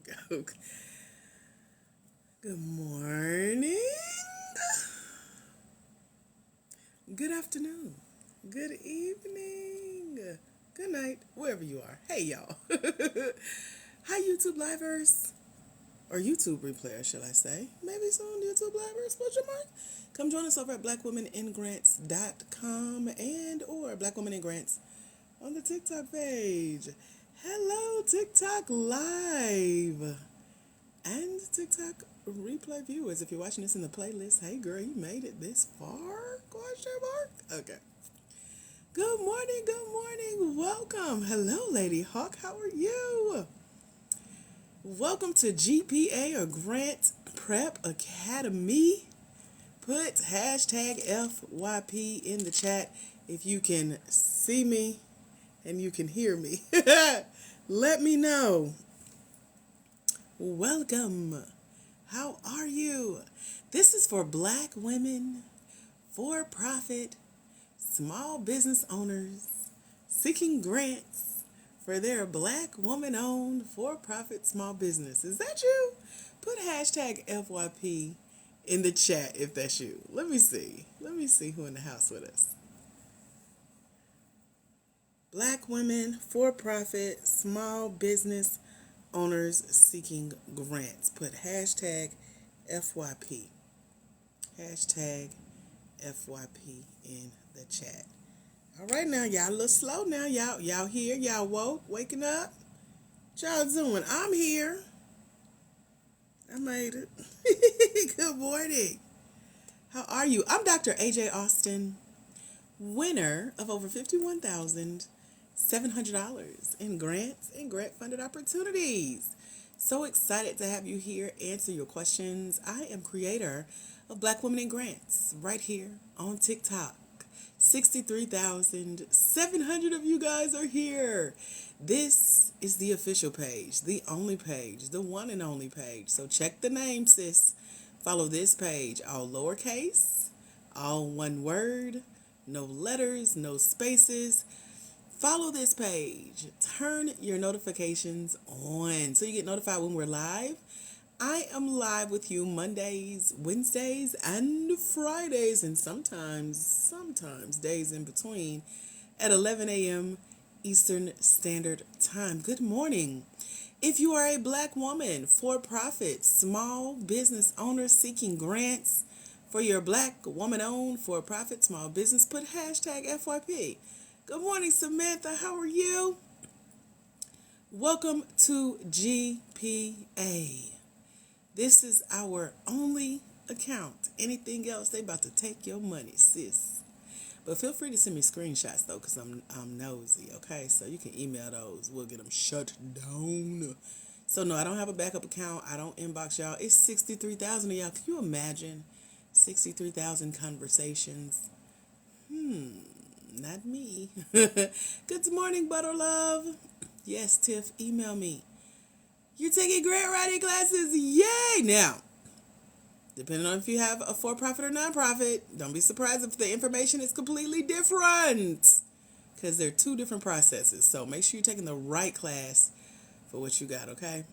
go. Good morning. Good afternoon. Good evening. Good night, wherever you are. Hey, y'all. Hi, YouTube livers. Or YouTube replayers, shall I say. Maybe soon, YouTube livers, question mark. Come join us over at blackwomeningrants.com and or Black Women in Grants on the TikTok page. Hello, TikTok Live. And TikTok replay viewers. If you're watching this in the playlist, hey girl, you made it this far? Question mark? Okay. Good morning, good morning. Welcome. Hello, Lady Hawk. How are you? Welcome to GPA or Grant Prep Academy. Put hashtag FYP in the chat if you can see me and you can hear me. Let me know. Welcome. How are you? This is for Black women, for-profit, small business owners seeking grants for their Black woman-owned for-profit small business. Is that you? Put hashtag FYP in the chat if that's you. Let me see. Let me see who in the house with us. Black women, for-profit, small business owners seeking grants. Put hashtag FYP. Hashtag FYP in the chat. All right now, y'all a little slow now. Y'all here? Y'all woke? Waking up? What y'all doing? I'm here. I made it. Good morning. How are you? I'm Dr. AJ Austin, winner of over $51,700 in grants and grant-funded opportunities. So excited to have you here answer your questions. I am creator of Black Women in Grants right here on TikTok. 63,700 of you guys are here. This is the official page, the only page, the one and only page. So check the name, sis. Follow this page, all lowercase, all one word, no letters, no spaces. Follow this page. Turn your notifications on so you get notified when we're live. I am live with you Mondays, Wednesdays, and Fridays, and sometimes days in between at 11 a.m. Eastern Standard Time. Good morning. If you are a Black woman, for-profit, small business owner seeking grants for your Black woman-owned for-profit small business, put hashtag FYP. Good morning, Samantha. How are you? Welcome to GPA. This is our only account. Anything else, they about to take your money, sis. But feel free to send me screenshots, though, because I'm nosy, okay? So you can email those. We'll get them shut down. So, no, I don't have a backup account. I don't inbox y'all. It's 63,000 of y'all. Can you imagine 63,000 conversations? Not me. Good morning, Butter Love. Yes, Tiff, email me. You're taking grant writing classes. Yay! Now, depending on if you have a for-profit or non-profit, don't be surprised if the information is completely different, because they're two different processes. So make sure you're taking the right class for what you got, okay?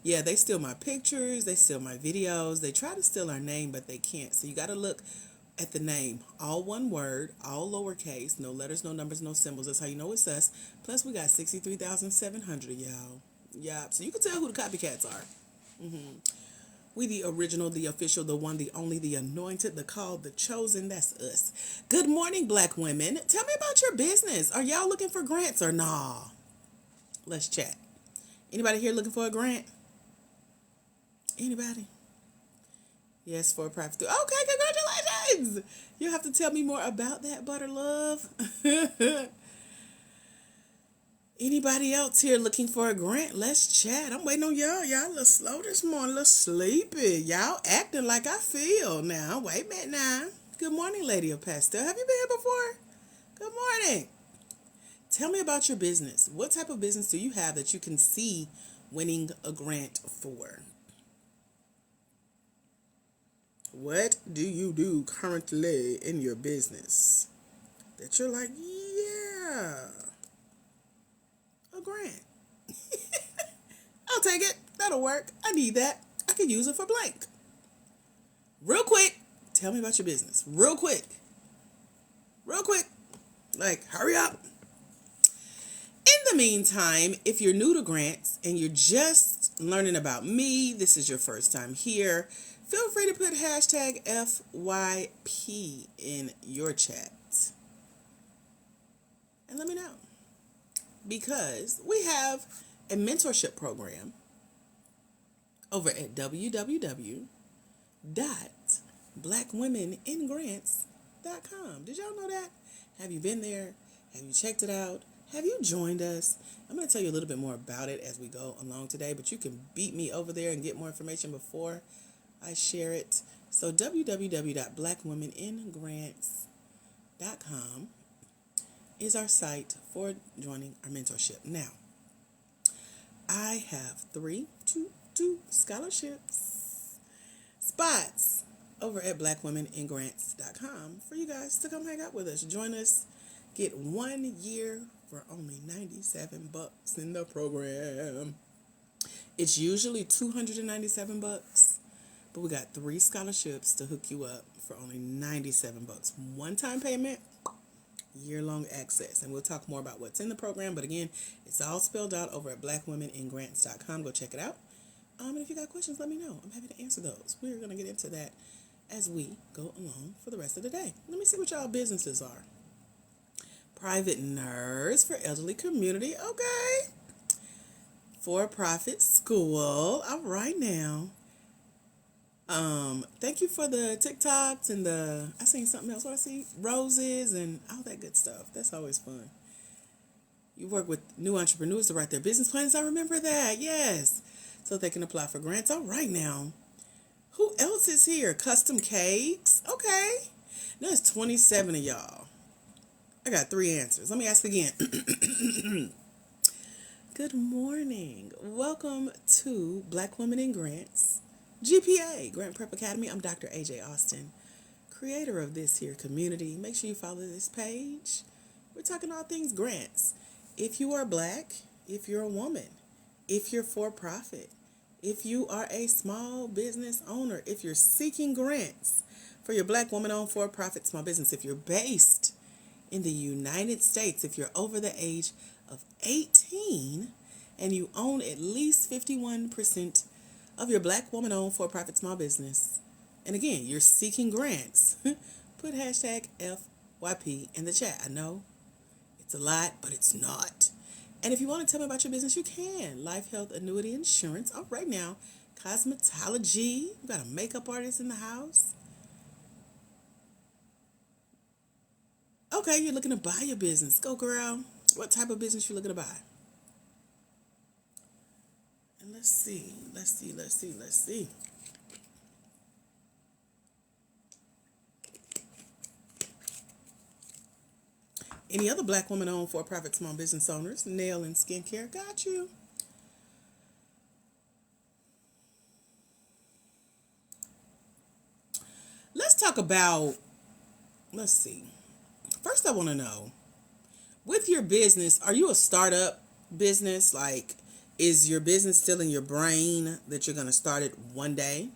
Yeah, they steal my pictures. They steal my videos. They try to steal our name, but they can't. So you got to look at the name. All one word, all lowercase, no letters, no numbers, no symbols. That's how you know it's us. Plus, we got 63,700, y'all. Yeah, so you can tell who the copycats are. We the original, the official, the one, the only, the anointed, the called, the chosen. That's us. Good morning, Black women. Tell me about your business. Are y'all looking for grants or nah? Let's chat. Anybody here looking for a grant? Anybody? Yes, for a profit. Okay, congratulations. You have to tell me more about that, Butter Love. Anybody else here looking for a grant? Let's chat. I'm waiting on y'all. Y'all a little slow this morning, a little sleepy. Y'all acting like I feel now. Wait a minute now. Good morning, Lady of Pastel. Have you been here before? Good morning. Tell me about your business. What type of business do you have that you can see winning a grant for? What do you do currently in your business that you're like, yeah, a grant? I'll take it. That'll work. I need that. I could use it for blank. Real quick, tell me about your business. Real quick. Real quick. Like, hurry up. In the meantime, if you're new to grants and you're just learning about me, this is your first time here, feel free to put hashtag FYP in your chat. And let me know. Because we have a mentorship program over at www.blackwomeningrants.com. Did y'all know that? Have you been there? Have you checked it out? Have you joined us? I'm going to tell you a little bit more about it as we go along today, but you can beat me over there and get more information before I share it. So www.blackwomeningrants.com is our site for joining our mentorship. Now, I have two scholarships spots over at blackwomeningrants.com for you guys to come hang out with us. Join us. Get 1 year for only $97 in the program. It's usually $297, but we got 3 scholarships to hook you up for only $97. One-time payment, year-long access. And we'll talk more about what's in the program. But again, it's all spelled out over at blackwomeningrants.com. Go check it out. And if you got questions, let me know. I'm happy to answer those. We're going to get into that as we go along for the rest of the day. Let me see what y'all businesses are. Private nurse for elderly community. Okay. For-profit school. All right now. Thank you for the TikToks and I seen something else. What I see? Roses and all that good stuff. That's always fun. You work with new entrepreneurs to write their business plans. I remember that. Yes. So they can apply for grants. All right now. Who else is here? Custom cakes. Okay. There's 27 of y'all. I got 3 answers. Let me ask again. Good morning. Welcome to Black Women in Grants, GPA, Grant Prep Academy. I'm Dr. AJ Austin, creator of this here community. Make sure you follow this page. We're talking all things grants. If you are Black, if you're a woman, if you're for-profit, if you are a small business owner, if you're seeking grants for your Black woman-owned for-profit small business, if you're based in the United States, if you're over the age of 18 and you own at least 51% of your Black woman-owned for-profit small business, and again, you're seeking grants, put hashtag FYP in the chat. I know it's a lot, but it's not. And if you want to tell me about your business, you can. Life, health, annuity, insurance. Oh, right now, cosmetology. We got a makeup artist in the house. Okay, you're looking to buy your business. Go, girl. What type of business you looking to buy? And let's see. Any other Black woman-owned for-profit small business owners? Nail and skincare. Got you. Let's talk about, let's see. First, I want to know, with your business, are you a startup business? Like, is your business still in your brain that you're going to start it one day?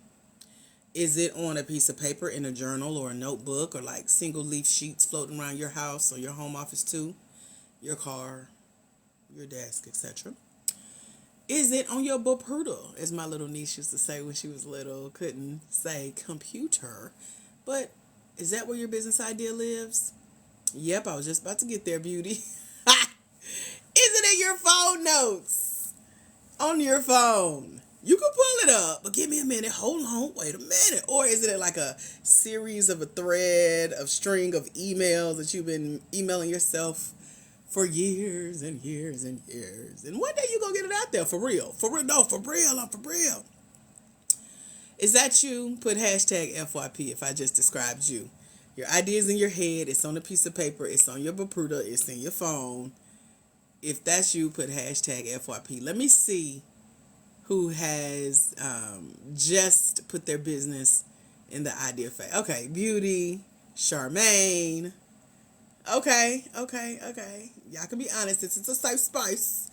Is it on a piece of paper in a journal or a notebook or like single leaf sheets floating around your house or your home office too, your car, your desk, etc.? Is it on your Bopuda, as my little niece used to say when she was little, couldn't say computer, but is that where your business idea lives? Yep, I was just about to get there, beauty. Is it in your phone notes? On your phone. You can pull it up, but give me a minute. Hold on, wait a minute. Or is it like a series of a thread of string of emails that you've been emailing yourself for years and years and years? And one day you gonna get it out there for real. For real, no, for real, I'm for real. Is that you? Put hashtag FYP if I just described you. Your idea's in your head. It's on a piece of paper. It's on your Bopuda. It's in your phone. If that's you, put hashtag FYP. Let me see who has just put their business in the idea phase. Okay, Beauty, Charmaine. Okay. Y'all can be honest. This is a safe space.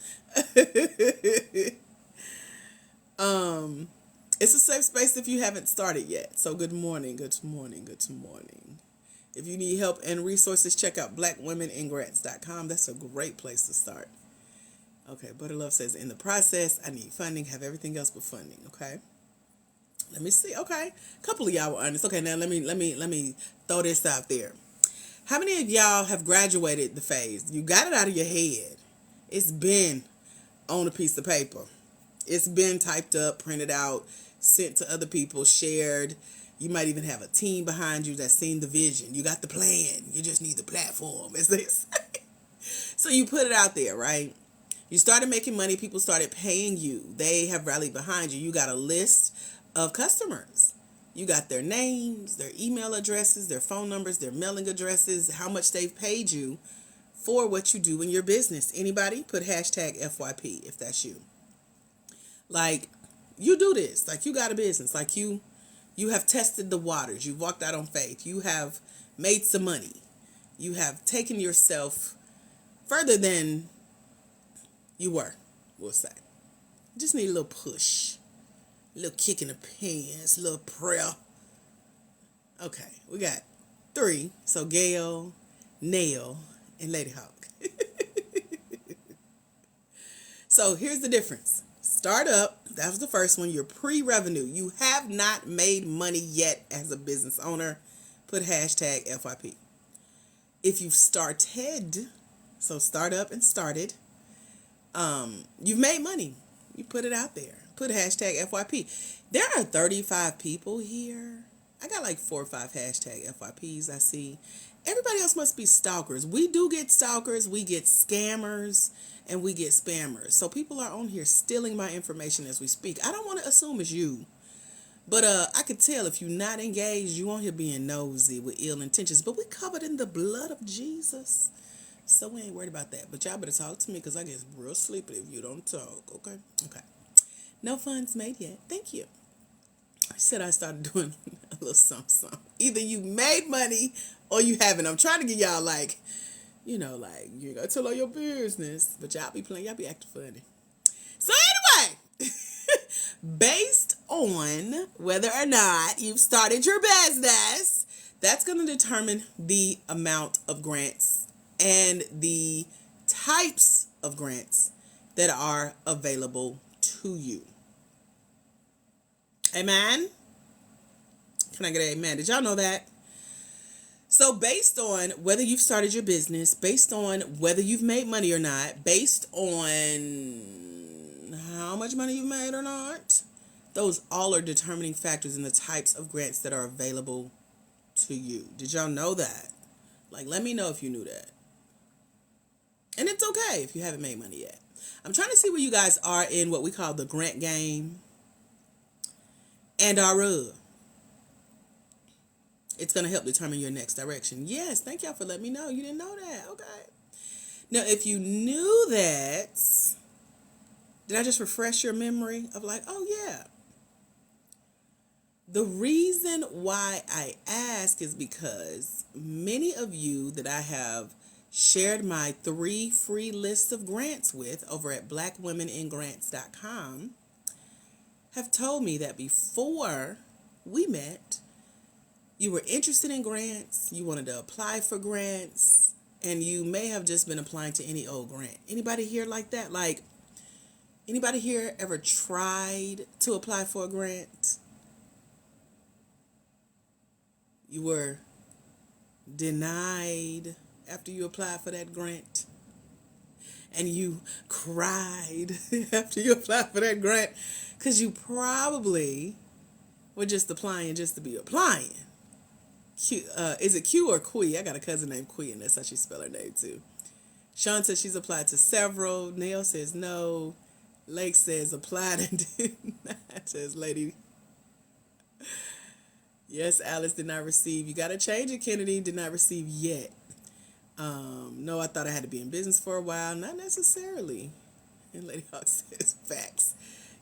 Um, it's a safe space if you haven't started yet. So good morning, good morning, good morning. If you need help and resources, check out blackwomeningrants.com. That's a great place to start. Okay, Butterlove says, in the process, I need funding, have everything else but funding. Okay. Let me see. Okay. A couple of y'all were honest. Okay, now let me throw this out there. How many of y'all have graduated the phase? You got it out of your head. It's been on a piece of paper. It's been typed up, printed out, sent to other people, shared. You might even have a team behind you that's seen the vision. You got the plan. You just need the platform, as they say. So you put it out there, right? You started making money. People started paying you. They have rallied behind you. You got a list of customers. You got their names, their email addresses, their phone numbers, their mailing addresses, how much they've paid you for what you do in your business. Anybody? Put hashtag FYP if that's you. Like, you do this. Like, you got a business. Like, you have tested the waters. You've walked out on faith. You have made some money. You have taken yourself further than you were, we'll say. You just need a little push. A little kick in the pants. A little prayer. Okay, we got 3. So, Gail, Nail, and Lady Hawk. So, here's the difference. Startup, that was the first one. You're pre-revenue. You have not made money yet as a business owner. Put hashtag FYP. If you've started, so startup and started, you've made money. You put it out there. Put hashtag FYP. There are 35 people here. I got like 4 or 5 hashtag FYPs I see. Everybody else must be stalkers. We do get stalkers. We get scammers. And we get spammers. So people are on here stealing my information as we speak. I don't want to assume it's you. But I could tell if you're not engaged, you on here being nosy with ill intentions. But we covered in the blood of Jesus. So we ain't worried about that. But y'all better talk to me because I get real sleepy if you don't talk. Okay? Okay. No funds made yet. Thank you. I said I started doing a little something. Either you made money or you haven't. I'm trying to get y'all like, you know, like, you gotta tell all your business. But y'all be playing, y'all be acting funny. So anyway, based on whether or not you've started your business, that's going to determine the amount of grants and the types of grants that are available to you. Amen? Can I get an amen? Did y'all know that? So based on whether you've started your business, based on whether you've made money or not, based on how much money you've made or not, those all are determining factors in the types of grants that are available to you. Did y'all know that? Like, let me know if you knew that. And it's okay if you haven't made money yet. I'm trying to see where you guys are in what we call the grant game and our It's going to help determine your next direction. Yes, thank y'all for letting me know. You didn't know that. Okay. Now, if you knew that, did I just refresh your memory of like, oh, yeah. The reason why I ask is because many of you that I have shared my 3 free lists of grants with over at blackwomeningrants.com have told me that before we met, you were interested in grants, you wanted to apply for grants, and you may have just been applying to any old grant. Anybody here like that? Like, anybody here ever tried to apply for a grant? You were denied after you applied for that grant, and you cried after you applied for that grant because you probably were just applying just to be applying. Is it Q or Quee? I got a cousin named Quee, and that's how she spell her name too. Sean says she's applied to several. Nail says no. Lake says applied and did not. Says Lady. Yes, Alice did not receive. You got to change it, Kennedy. Did not receive yet. No, I thought I had to be in business for a while. Not necessarily. And Lady Hawk says facts.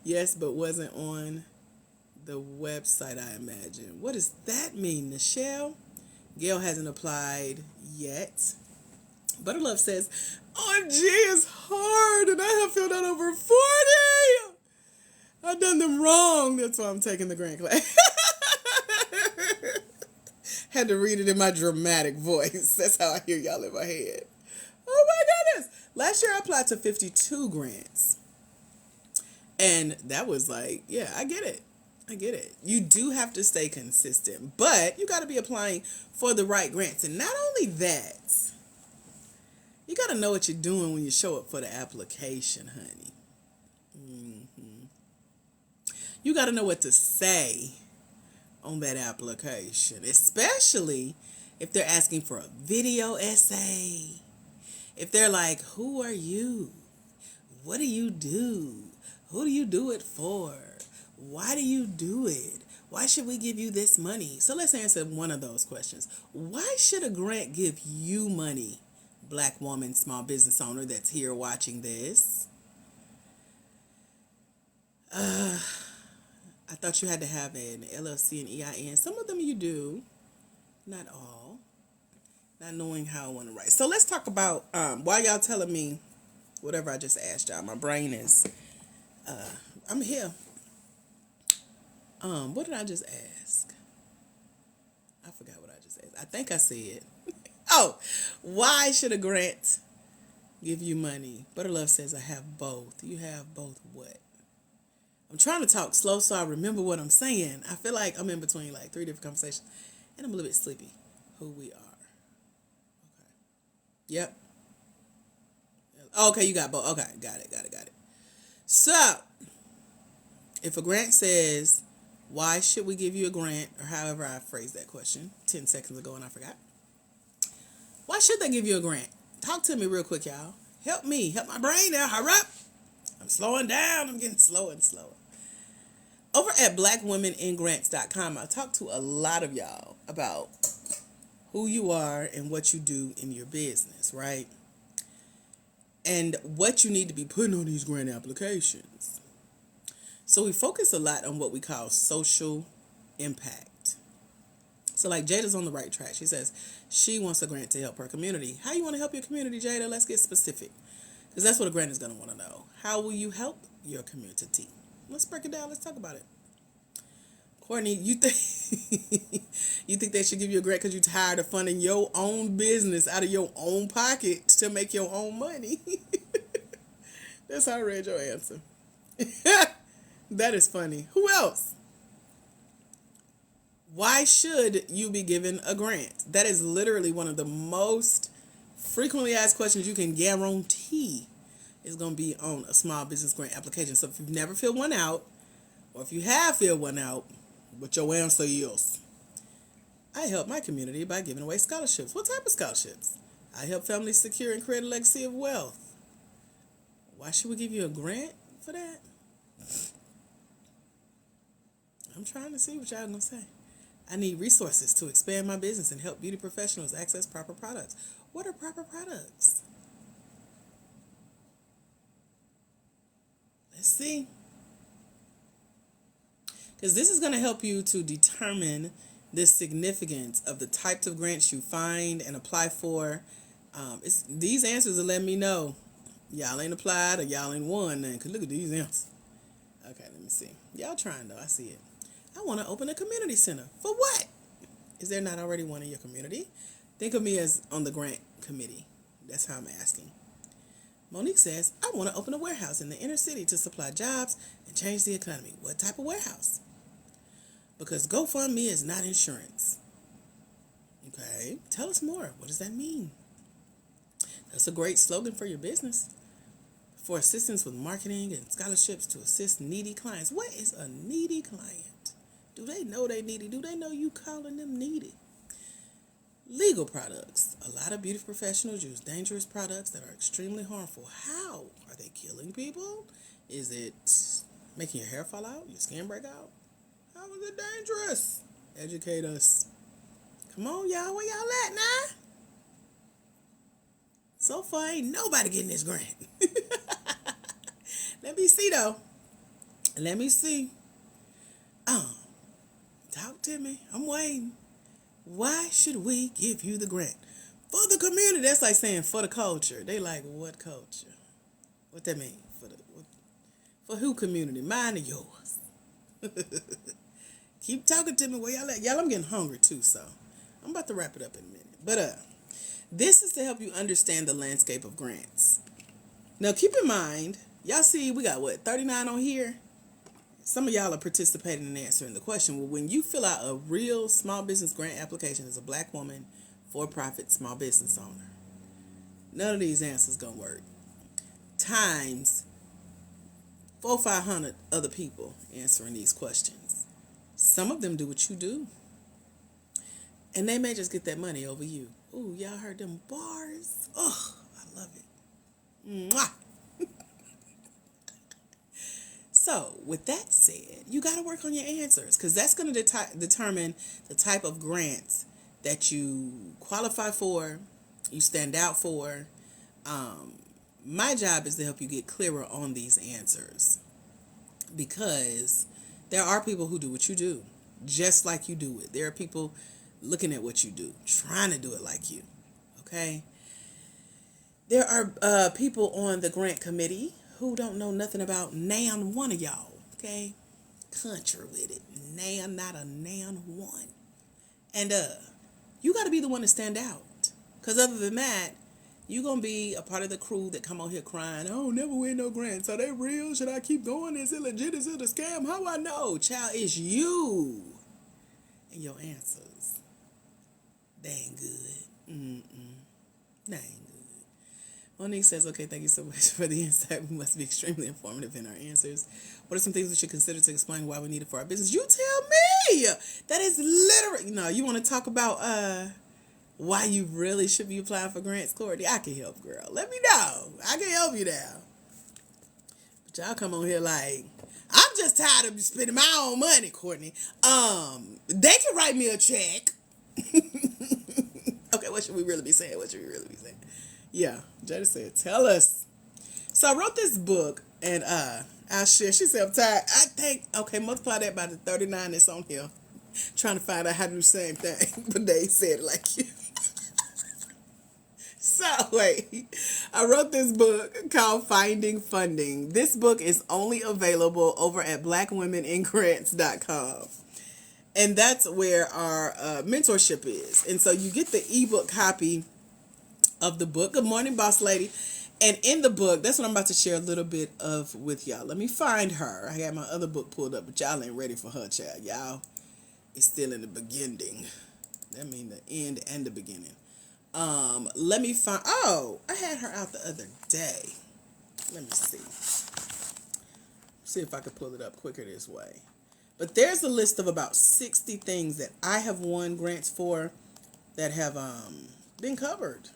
Yes, but wasn't on the website, I imagine. What does that mean, Nichelle? Gail hasn't applied yet. Butterlove says, OMG is hard and I have filled out over 40. I done them wrong. That's why I'm taking the grant class. Had to read it in my dramatic voice. That's how I hear y'all in my head. Oh my goodness. Last year I applied to 52 grants. And that was like, yeah, I get it. I get it. You do have to stay consistent, but you got to be applying for the right grants. And not only that, you got to know what you're doing when you show up for the application, honey. You got to know what to say on that application, especially if they're asking for a video essay. If they're like, who are you? What do you do? Who do you do it for? Why do you do it? Why should we give you this money? So let's answer one of those questions. Why should a grant give you money, Black woman, small business owner that's here watching this? I thought you had to have an LLC and EIN. Some of them you do, not all. Not knowing how I want to write. So let's talk about, while y'all telling me whatever I just asked y'all, my brain is, I'm here. What did I just ask? I forgot what I just asked. I think I said, oh, why should a grant give you money? Butterlove says, I have both. You have both what? I'm trying to talk slow so I remember what I'm saying. I feel like I'm in between like 3 different conversations. And I'm a little bit sleepy. Who we are. Okay. Yep. Okay, you got both. Okay, got it. So, if a grant says, why should we give you a grant? Or however I phrased that question 10 seconds ago and I forgot. Why should they give you a grant? Talk to me real quick, y'all. Help me. Help my brain now. Hurry up. I'm slowing down. I'm getting slower and slower. Over at blackwomeningrants.com, I talked to a lot of y'all about who you are and what you do in your business, right? And what you need to be putting on these grant applications. So we focus a lot on what we call social impact. So like Jada's on the right track. She says she wants a grant to help her community. How you want to help your community, Jada? Let's get specific. Because that's what a grant is going to want to know. How will you help your community? Let's break it down. Let's talk about it. Courtney, you think they should give you a grant because you're tired of funding your own business out of your own pocket to make your own money? That's how I read your answer. That is funny. Who else? Why should you be given a grant? That is literally one of the most frequently asked questions you can guarantee is going to be on a small business grant application. So if you've never filled one out, or if you have filled one out, what your answer is, I help my community by giving away scholarships. What type of scholarships? I help families secure and create a legacy of wealth. Why should we give you a grant for that? I'm trying to see what y'all gonna say. I need resources to expand my business and help beauty professionals access proper products. What are proper products? Let's see. Because this is going to help you to determine the significance of the types of grants you find and apply for. These answers will let me know y'all ain't applied or y'all ain't won. Because look at these answers. Okay, let me see. Y'all trying though. I see it. I want to open a community center. For what? Is there not already one in your community? Think of me as on the grant committee. That's how I'm asking. Monique says, I want to open a warehouse in the inner city to supply jobs and change the economy. What type of warehouse? Because GoFundMe is not insurance. Okay, tell us more. What does that mean? That's a great slogan for your business. For assistance with marketing and scholarships to assist needy clients. What is a needy client? Do they know they needy? Do they know you calling them needy? Legal products. A lot of beauty professionals use dangerous products that are extremely harmful. How? Are they killing people? Is it making your hair fall out? Your skin break out? How is it dangerous? Educate us. Come on, y'all. Where y'all at now? So far, ain't nobody getting this grant. Let me see, though. Let me see. Talk to me. I'm waiting. Why should we give you the grant? For the community. That's like saying for the culture. They like, what culture? What that mean? For For who community? Mine or yours? Keep talking to me. Where y'all at? Y'all, I'm getting hungry too, so I'm about to wrap it up in a minute. But this is to help you understand the landscape of grants. Now, keep in mind, y'all see we got, 39 on here? Some of y'all are participating in answering the question. Well, when you fill out a real small business grant application as a black woman, for-profit small business owner, none of these answers gonna work. Times 400 or 500 other people answering these questions. Some of them do what you do, and they may just get that money over you. Ooh, y'all heard them bars? Oh, I love it. Mwah! So, with that said, you got to work on your answers, because that's going to determine the type of grants that you qualify for, you stand out for. My job is to help you get clearer on these answers, because there are people who do what you do, just like you do it. There are people looking at what you do, trying to do it like you, okay? There are people on the grant committee who don't know nothing about nan one of y'all, okay? Country with it. Nan, not a nan one. And you got to be the one to stand out. Because other than that, you're going to be a part of the crew that come on here crying, oh, never win no grants. Are they real? Should I keep going? Is it legit? Is it a scam? How I know? Child, it's you and your answers. They ain't good. They ain't good. Monique says, okay, thank you so much for the insight. We must be extremely informative in our answers. What are some things we should consider to explain why we need it for our business? You tell me. That is literally, no, you want to talk about why you really should be applying for grants, Courtney? I can help, girl. Let me know. I can help you now. But y'all come on here like, I'm just tired of spending my own money, Courtney. They can write me a check. Okay, what should we really be saying? Yeah, Jada said, tell us. So I wrote this book, and I'll share. She said, I'm tired. I think, okay, multiply that by the 39 that's on here. Trying to find out how to do the same thing, but they said it like you. So, I wrote this book called Finding Funding. This book is only available over at blackwomeningrants.com. And that's where our mentorship is. And so you get the ebook copy of the book. Good morning, boss lady. And in the book, that's what I'm about to share a little bit of with y'all. Let me find her. I got my other book pulled up, but y'all ain't ready for her, child. Y'all is still in the beginning. That means the end and the beginning. Let me find, I had her out the other day. Let me see. See if I can pull it up quicker this way. But there's a list of about 60 things that I have won grants for that have been covered.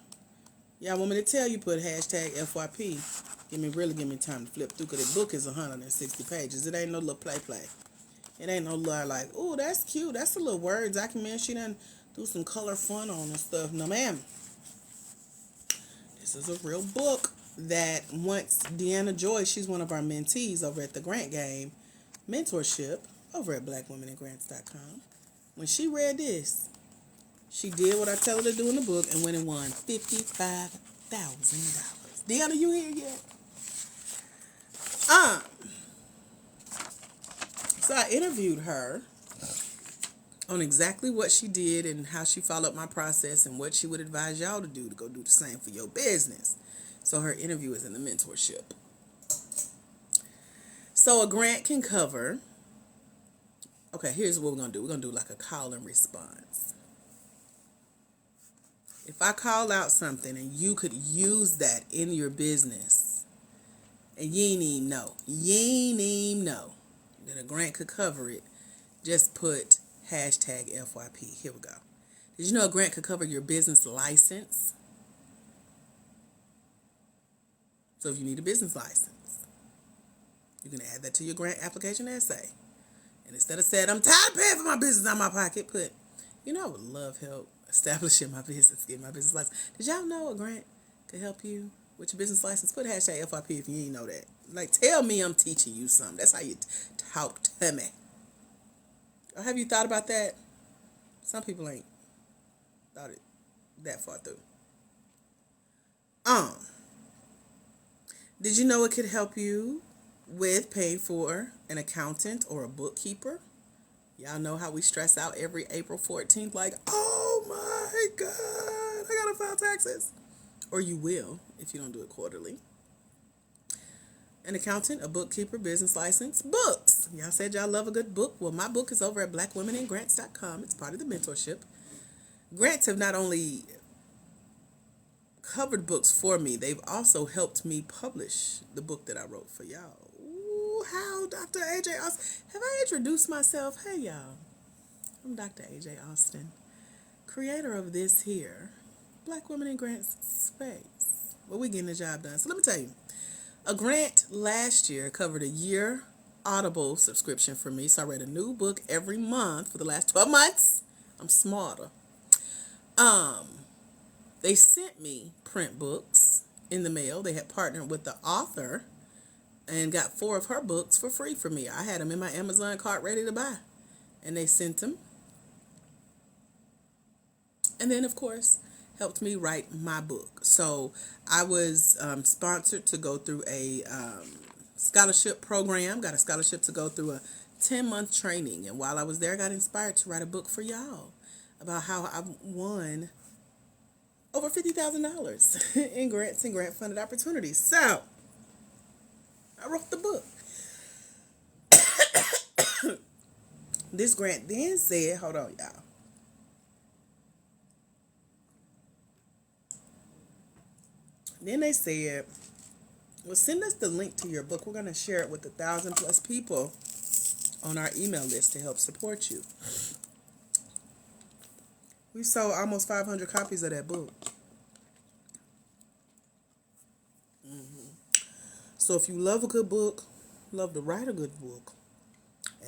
Yeah, want me to tell you, put hashtag FYP. Give me time to flip through, because the book is 160 pages. It ain't no little play. It ain't no little like, oh, that's cute. That's a little Word document. She done do some color fun on and stuff. No, ma'am. This is a real book that once Deanna Joy, she's one of our mentees over at the Grant Game mentorship over at blackwomeningrants.com. When she read this, she did what I tell her to do in the book and went and won $55,000. Deanna, you here yet? So I interviewed her on exactly what she did and how she followed my process and what she would advise y'all to do to go do the same for your business. So her interview is in the mentorship. So a grant can cover, okay, here's what we're going to do. We're going to do like a call and response. If I call out something and you could use that in your business, and you ain't even know that a grant could cover it, just put hashtag FYP. Here we go. Did you know a grant could cover your business license? So if you need a business license, you can add that to your grant application essay. And instead of saying, I'm tired of paying for my business out of my pocket, put, I would love help establishing my business, getting my business license. Did y'all know a grant could help you with your business license? Put hashtag FYP if you didn't know that. Like, tell me I'm teaching you something. That's how you talk to me. Or have you thought about that? Some people ain't thought it that far through. Did you know it could help you with paying for an accountant or a bookkeeper. Y'all know how we stress out every April 14th, like, oh my God, I gotta file taxes. Or you will if you don't do it quarterly. An accountant, a bookkeeper, business license, books. Y'all said y'all love a good book. Well, my book is over at blackwomenandgrants.com. It's part of the mentorship. Grants have not only covered books for me, they've also helped me publish the book that I wrote for y'all. Ooh, how Dr. AJ Austin. Have I introduced myself? Hey, y'all. I'm Dr. AJ Austin, creator of this here, Black Women in Grants Space. Well, we getting the job done. So let me tell you. A grant last year covered a year Audible subscription for me. So I read a new book every month for the last 12 months. I'm smarter. They sent me print books in the mail. They had partnered with the author and got 4 of her books for free for me. I had them in my Amazon cart ready to buy. And they sent them. And then, of course, helped me write my book. So I was sponsored to go through a scholarship program. Got a scholarship to go through a 10-month training. And while I was there, I got inspired to write a book for y'all about how I won over $50,000 in grants and grant-funded opportunities. So I wrote the book. This grant then said, hold on, y'all. Then they said, well, send us the link to your book. We're going to share it with 1,000+ people on our email list to help support you. We sold almost 500 copies of that book. So if you love a good book, love to write a good book,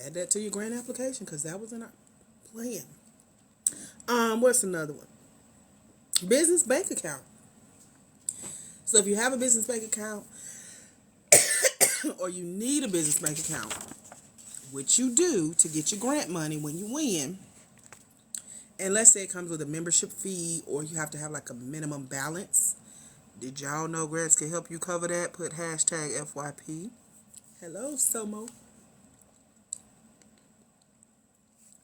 add that to your grant application because that was in our plan. What's another one? Business bank account. So if you have a business bank account or you need a business bank account, which you do to get your grant money when you win, and let's say it comes with a membership fee or you have to have like a minimum balance. Did y'all know grants can help you cover that? Put hashtag FYP. Hello, Somo.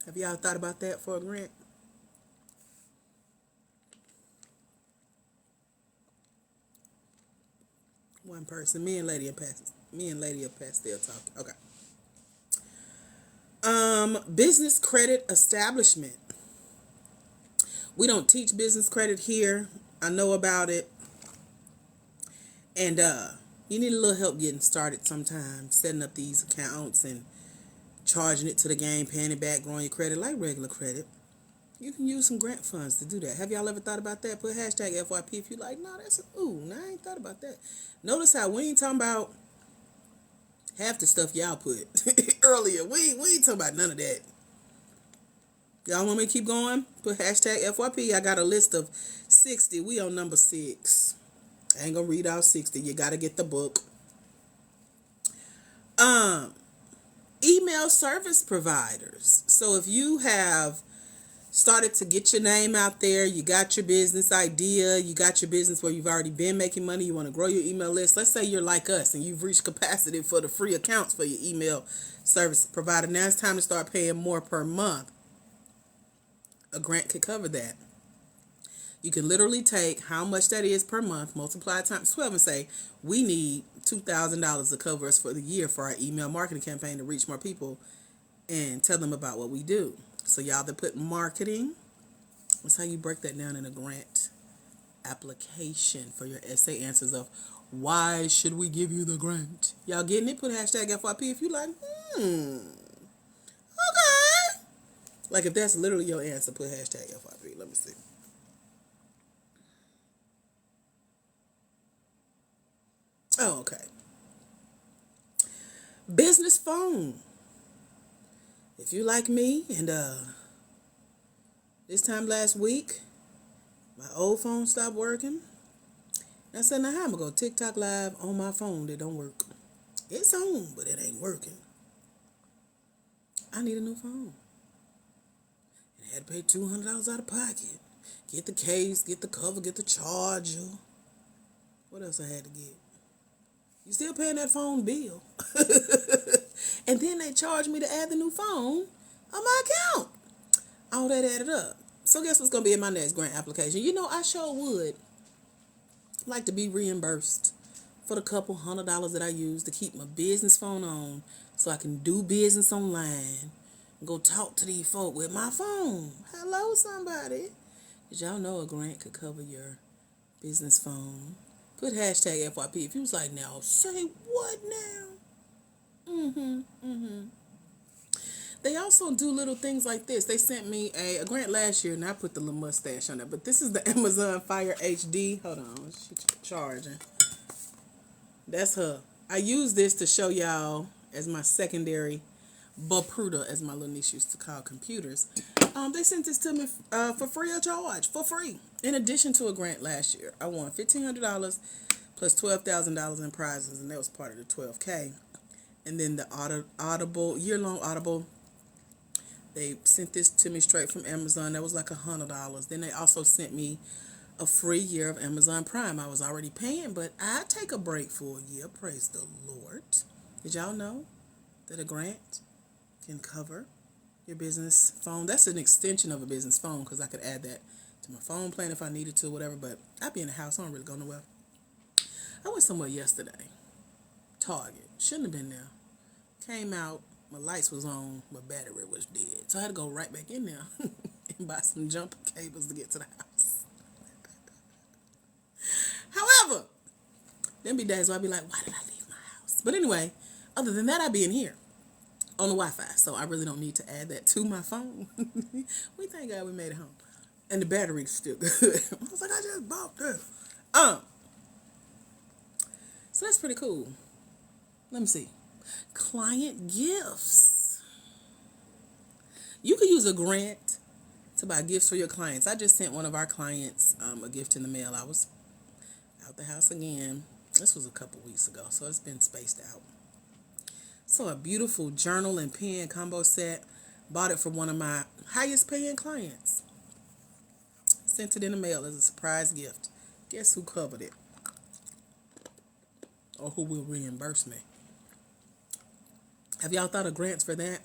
Have y'all thought about that for a grant? One person. Me and Lady of Pastel talking. Okay. Business credit establishment. We don't teach business credit here. I know about it. And you need a little help getting started sometimes, setting up these accounts and charging it to the game, paying it back, growing your credit like regular credit. You can use some grant funds to do that. Have y'all ever thought about that? Put hashtag FYP if you like. No, I ain't thought about that. Notice how we ain't talking about half the stuff y'all put earlier. We ain't talking about none of that. Y'all want me to keep going? Put hashtag FYP. I got a list of 60. We on number 6. I ain't gonna read out 60. You gotta get the book. Email service providers. So if you have started to get your name out there, you got your business idea, you got your business where you've already been making money, you want to grow your email list. Let's say you're like us and you've reached capacity for the free accounts for your email service provider. Now it's time to start paying more per month. A grant could cover that. You can literally take how much that is per month, multiply it times 12 and say, we need $2,000 to cover us for the year for our email marketing campaign to reach more people and tell them about what we do. So y'all that put marketing, that's how you break that down in a grant application for your essay answers of why should we give you the grant. Y'all getting it? Put hashtag FYP if you like. Okay. Like if that's literally your answer, put hashtag FYP. Let me see. Oh, okay. Business phone. If you like me, and this time last week, my old phone stopped working. And I said, now how am I going to TikTok live on my phone that don't work? It's on, but it ain't working. I need a new phone. And I had to pay $200 out of pocket. Get the case, get the cover, get the charger. What else I had to get? You still paying that phone bill. And then they charged me to add the new phone on my account. All that added up. So guess what's going to be in my next grant application? You know, I sure would like to be reimbursed for the couple $100 that I use to keep my business phone on so I can do business online and go talk to these folk with my phone. Hello, somebody. Did y'all know a grant could cover your business phone? Put hashtag FYP if you was like, now, say what now? They also do little things like this. They sent me a grant last year, and I put the little mustache on it. But this is the Amazon Fire HD. Hold on, she's charging. That's her. I use this to show y'all as my secondary Bapruda, as my little niece used to call computers. They sent this to me for free of charge, for free. In addition to a grant last year, I won $1,500 plus $12,000 in prizes, and that was part of the $12K. And then the Audible, year-long Audible, they sent this to me straight from Amazon. That was like $100. Then they also sent me a free year of Amazon Prime. I was already paying, but I take a break for a year. Praise the Lord. Did y'all know that a grant can cover your business phone? That's an extension of a business phone because I could add that to my phone plan if I needed to, whatever. But I'd be in the house. I don't really go nowhere. I went somewhere yesterday. Target. Shouldn't have been there. Came out. My lights was on. My battery was dead. So I had to go right back in there and buy some jumper cables to get to the house. However, there be days where I'd be like, why did I leave my house? But anyway, other than that, I'd be in here on the Wi-Fi. So I really don't need to add that to my phone. We thank God we made it home. And the battery's still good. I was like, I just bought this. So that's pretty cool. Let me see. Client gifts. You could use a grant to buy gifts for your clients. I just sent one of our clients a gift in the mail. I was out the house again. This was a couple weeks ago, so it's been spaced out. So a beautiful journal and pen combo set. Bought it for one of my highest paying clients. Sent it in the mail as a surprise gift. Guess who covered it? Or who will reimburse me? Have y'all thought of grants for that?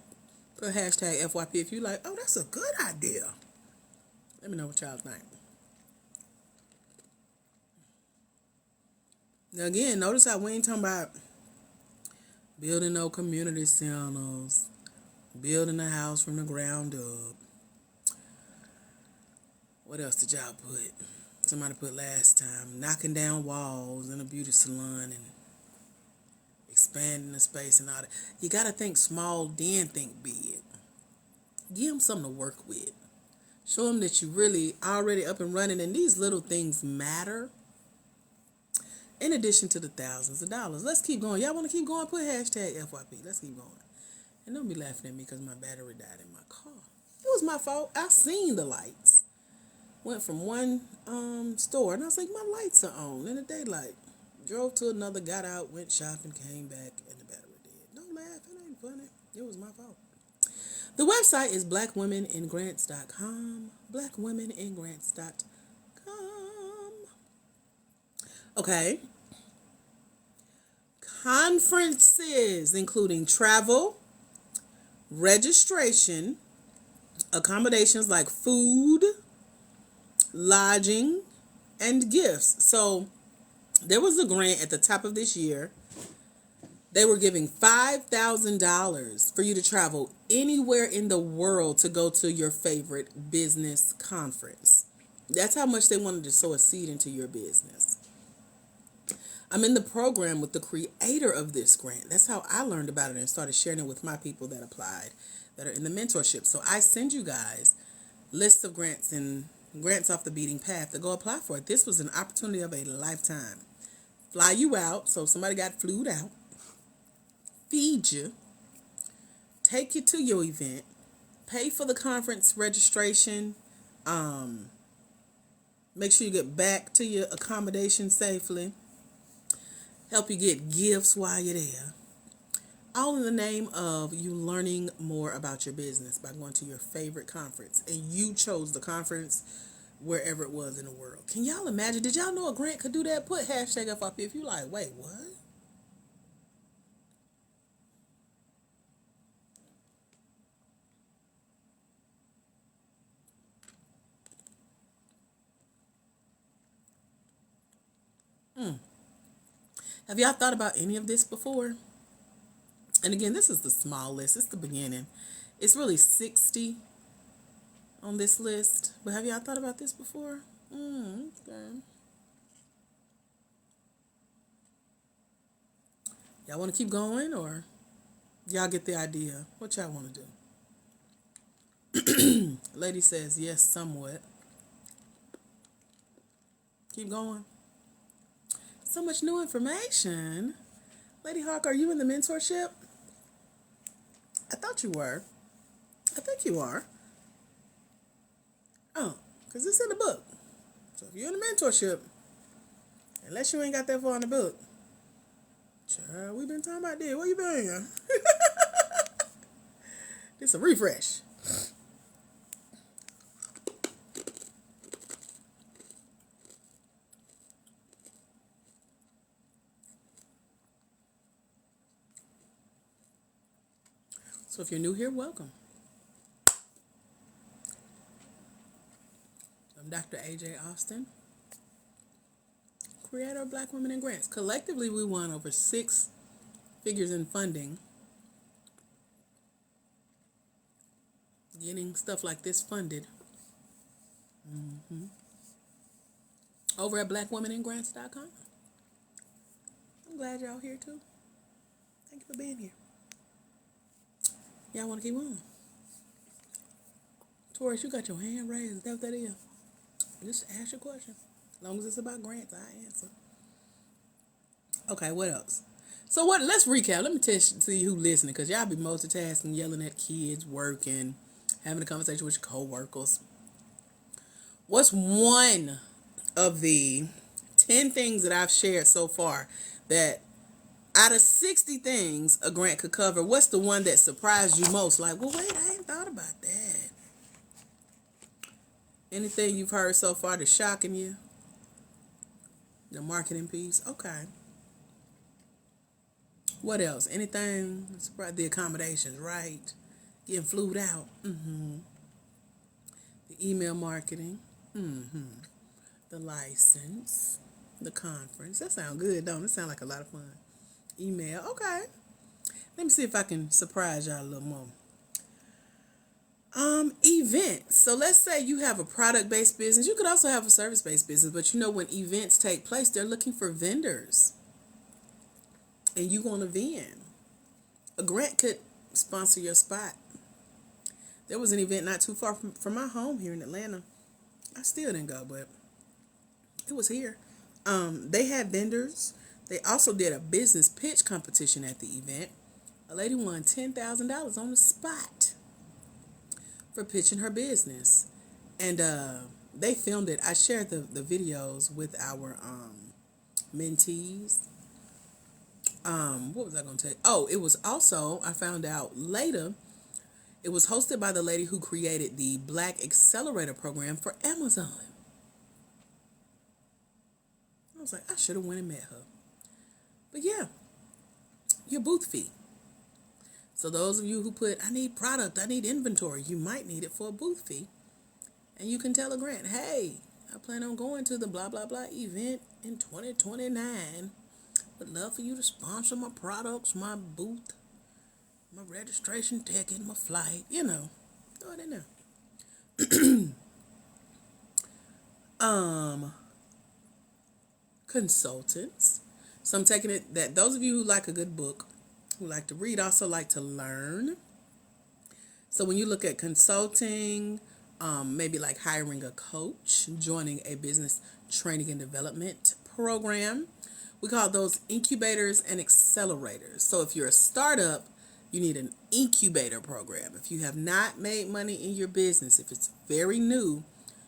Put hashtag FYP if you like, oh, that's a good idea. Let me know what y'all think. Now again, notice how we ain't talking about building no community centers, building a house from the ground up. What else did y'all put? Somebody put last time, knocking down walls in a beauty salon and expanding the space and all that. You got to think small, then think big. Give them something to work with. Show them that you really already up and running, and these little things matter. In addition to the thousands of dollars. Let's keep going. Y'all want to keep going? Put hashtag FYP. Let's keep going. And don't be laughing at me because my battery died in my car. It was my fault. I seen the lights. Went from one store, and I was like, my lights are on in the daylight. Drove to another, got out, went shopping, came back, and the battery dead. Don't laugh. It ain't funny. It was my fault. The website is blackwomeningrants.com. Blackwomeningrants.com. Okay. Conferences, including travel, registration, accommodations like food, lodging, and gifts. So there was a grant at the top of this year. They were giving $5,000 for you to travel anywhere in the world to go to your favorite business conference. That's how much they wanted to sow a seed into your business. I'm in the program with the creator of this grant. That's how I learned about it and started sharing it with my people that applied, that are in the mentorship. So I send you guys lists of grants and grants off the beating path to go apply for it. This was an opportunity of a lifetime. Fly you out, so somebody got flued out. Feed you. Take you to your event. Pay for the conference registration. Make sure you get back to your accommodation safely. Help you get gifts while you're there. All in the name of you learning more about your business by going to your favorite conference. And you chose the conference wherever it was in the world. Can y'all imagine? Did y'all know a grant could do that? Put hashtag FYP if you like, wait, what? Have y'all thought about any of this before? And again, this is the small list. It's the beginning. It's really 60 on this list. But have y'all thought about this before? Okay. Y'all want to keep going, or y'all get the idea? What y'all want to do? Lady says yes, somewhat. Keep going. So much new information. Lady Hawk, are you in the mentorship? I thought you were. I think you are. Oh, because it's in the book. So if you're in the mentorship, unless you ain't got that far in the book, child, we've been talking about this. Where you been? This a refresh. So if you're new here, welcome. I'm Dr. A.J. Austin, creator of Black Women in Grants. Collectively, we won over 6 figures in funding, getting stuff like this funded. Over at blackwomeningrants.com. I'm glad y'all here too. Thank you for being here. Y'all want to keep on? Taurus, you got your hand raised. Is that what that is? Just ask your question. As long as it's about grants, I answer. Okay, what else? So what? Let's recap. Let me see who listening, because y'all be multitasking, yelling at kids, working, having a conversation with your co-workers. What's one of the 10 things that I've shared so far that out of 60 things a grant could cover, what's the one that surprised you most? Like, well, wait, I ain't thought about that. Anything you've heard so far that's shocking you? The marketing piece? Okay. What else? Anything? The accommodations, right? Getting flued out. The email marketing. The license. The conference. That sounds good, don't it? It sounds like a lot of fun. Email. Okay. Let me see if I can surprise y'all a little more. Events. So let's say you have a product-based business. You could also have a service-based business, but you know when events take place, they're looking for vendors. And you want to vend. A grant could sponsor your spot. There was an event not too far from my home here in Atlanta. I still didn't go, but it was here. They had vendors. They also did a business pitch competition at the event. A lady won $10,000 on the spot for pitching her business. And they filmed it. I shared the videos with our mentees. What was I going to tell you? Oh, it was also, I found out later, it was hosted by the lady who created the Black Accelerator program for Amazon. I was like, I should have went and met her. But yeah, your booth fee. So those of you who put, I need product, I need inventory, you might need it for a booth fee. And you can tell a grant, hey, I plan on going to the blah, blah, blah event in 2029. Would love for you to sponsor my products, my booth, my registration ticket, my flight, you know. Throw it in there. Consultants. So I'm taking it that those of you who like a good book, who like to read, also like to learn. So when you look at consulting, maybe like hiring a coach, joining a business training and development program, we call those incubators and accelerators. So if you're a startup, you need an incubator program. If you have not made money in your business, if it's very new,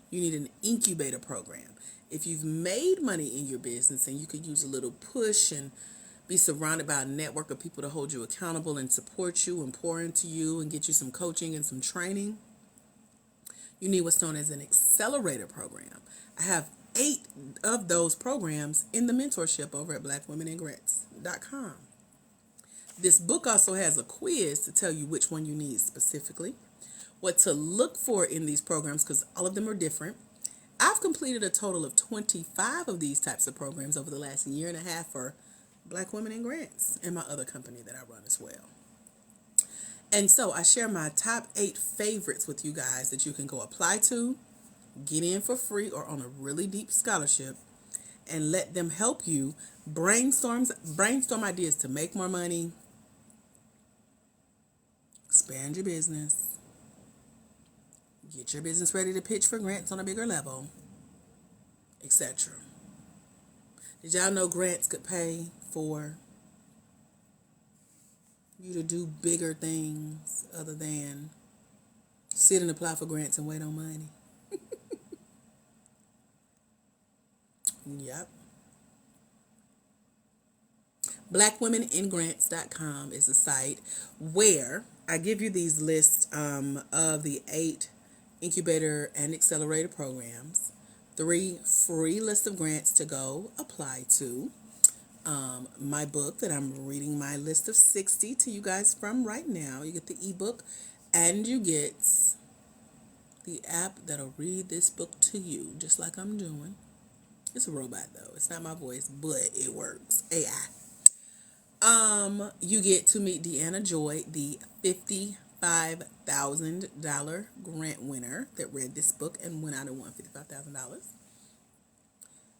you need an incubator program. If you've made money in your business and you could use a little push and be surrounded by a network of people to hold you accountable and support you and pour into you and get you some coaching and some training, you need what's known as an accelerator program. I have 8 of those programs in the mentorship over at blackwomeningrants.com. This book also has a quiz to tell you which one you need specifically, what to look for in these programs, because all of them are different, I've completed a total of 25 of these types of programs over the last year and a half for Black Women in Grants and my other company that I run as well. And so I share my top 8 favorites with you guys that you can go apply to, get in for free or on a really deep scholarship, and let them help you brainstorm ideas to make more money, expand your business, get your business ready to pitch for grants on a bigger level, etc. Did y'all know grants could pay for you to do bigger things other than sit and apply for grants and wait on money? Yep. BlackWomenInGrants.com is a site where I give you these lists of the 8 incubator and accelerator programs, 3 free lists of grants to go apply to, my book that I'm reading my list of 60 to you guys from right now. You get the ebook and you get the app that'll read this book to you, just like I'm doing. It's a robot though. It's not my voice, but it works. AI. You get to meet Deanna Joy, the $55,000 grant winner that read this book and went out and won $55,000.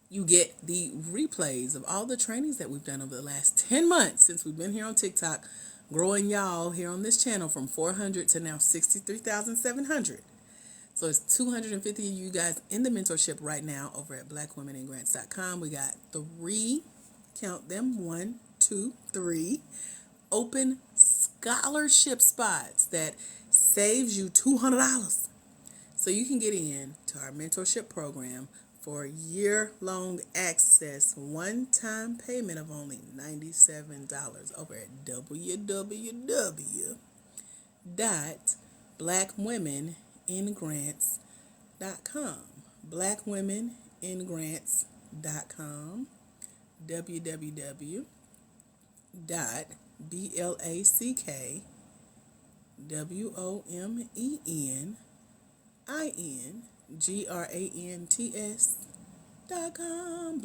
You get the replays of all the trainings that we've done over the last 10 months since we've been here on TikTok, growing y'all here on this channel from 400 to now 63,700. So it's 250 of you guys in the mentorship right now over at BlackWomenInGrants.com. We got 3, count them, 1, 2, 3, open scholarship spots that saves you $200. So you can get in to our mentorship program for year-long access, one-time payment of only $97 over at www.blackwomeningrants.com. BlackWomenInGrants.com. BlackWomenIngrants.com. BlackWomenInGrants.com.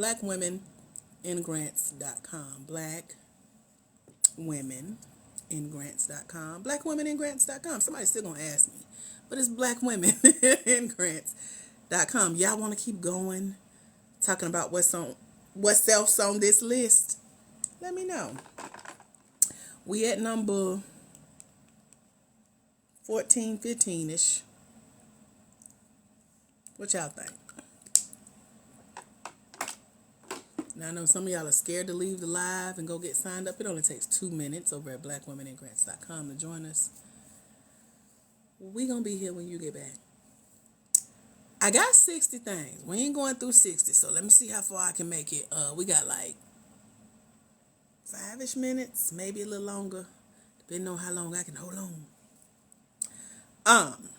BlackWomenInGrants.com. BlackWomenInGrants.com. Somebody's still gonna ask me, but it's BlackWomenInGrants.com. Y'all want to keep going, talking about what's else on this list? Let me know. We at number 14, 15-ish. What y'all think? Now I know some of y'all are scared to leave the live and go get signed up. It only takes 2 minutes over at BlackWomenInGrants.com to join us. We gonna be here when you get back. I got 60 things. We ain't going through 60, so let me see how far I can make it. We got like 5-ish minutes, maybe a little longer, depending on how long I can hold on.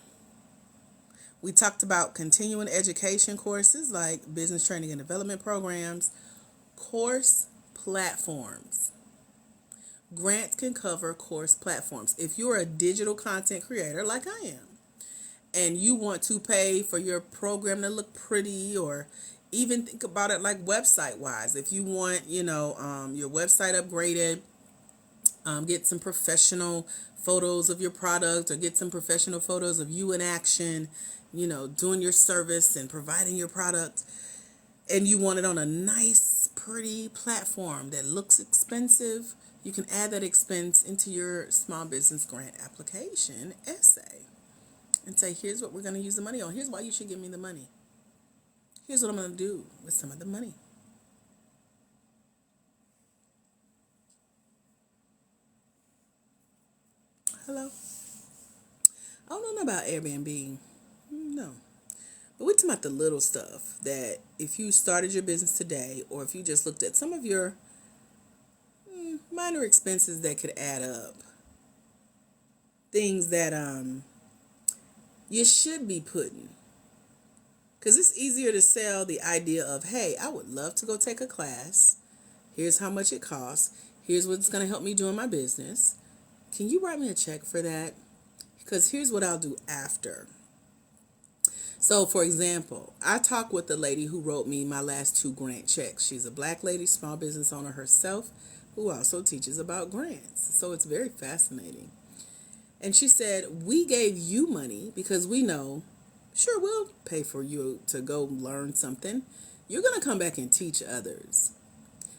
We talked about continuing education courses like business training and development programs, course platforms. Grants can cover course platforms. If you're a digital content creator like I am, and you want to pay for your program to look pretty, or even think about it like website wise. If you want, your website upgraded, get some professional photos of your product, or get some professional photos of you in action, doing your service and providing your product, and you want it on a nice, pretty platform that looks expensive, you can add that expense into your small business grant application essay and say, here's what we're going to use the money on. Here's why you should give me the money. Here's what I'm going to do with some of the money. Hello? I don't know about Airbnb. No. But we're talking about the little stuff that if you started your business today, or if you just looked at some of your minor expenses that could add up, things that you should be putting. Because it's easier to sell the idea of, hey, I would love to go take a class. Here's how much it costs. Here's what's going to help me doing my business. Can you write me a check for that? Because here's what I'll do after. So, for example, I talked with the lady who wrote me my last two grant checks. She's a black lady, small business owner herself, who also teaches about grants. So it's very fascinating. And she said, we gave you money because we know, sure, we'll pay for you to go learn something. You're going to come back and teach others.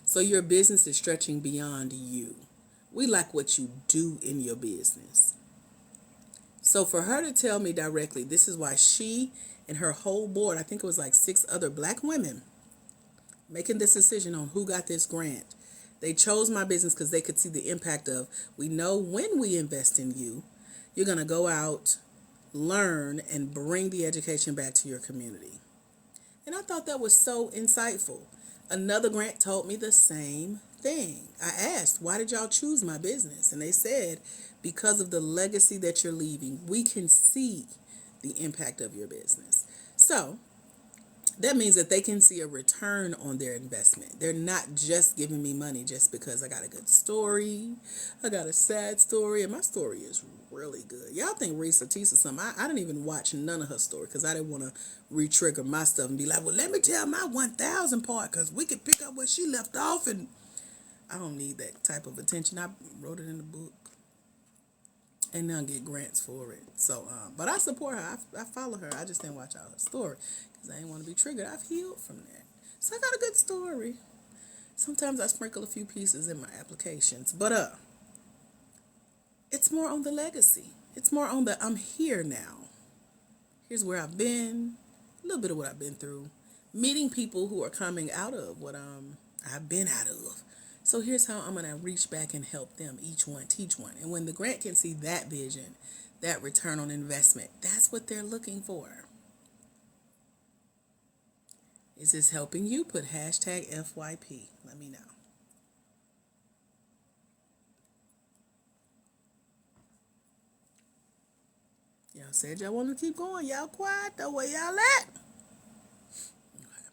So your business is stretching beyond you. We like what you do in your business. So for her to tell me directly, this is why she and her whole board, I think it was like 6 other black women, making this decision on who got this grant. They chose my business because they could see the impact of, we know when we invest in you, you're going to go out, learn, and bring the education back to your community. And I thought that was so insightful. Another grant told me the same thing. I asked, why did y'all choose my business? And they said, because of the legacy that you're leaving, we can see the impact of your business. So that means that they can see a return on their investment. They're not just giving me money just because I got a good story, I got a sad story, and my story is really good. Y'all think Risa Tisa something. I didn't even watch none of her story because I didn't want to re-trigger my stuff and be like, well, let me tell my 1,000 part because we can pick up where she left off, and I don't need that type of attention. I wrote it in the book and now get grants for it. So, but I support her. I follow her. I just didn't watch out her story because I didn't want to be triggered. I've healed from that. So I got a good story. Sometimes I sprinkle a few pieces in my applications, but it's more on the legacy. It's more on the I'm here now. Here's where I've been, a little bit of what I've been through, meeting people who are coming out of what I've been out of. So here's how I'm going to reach back and help them, each one, teach one. And when the grant can see that vision, that return on investment, that's what they're looking for. Is this helping you? Put hashtag FYP. Let me know. Y'all said y'all want to keep going. Y'all quiet though. Where y'all at? Okay.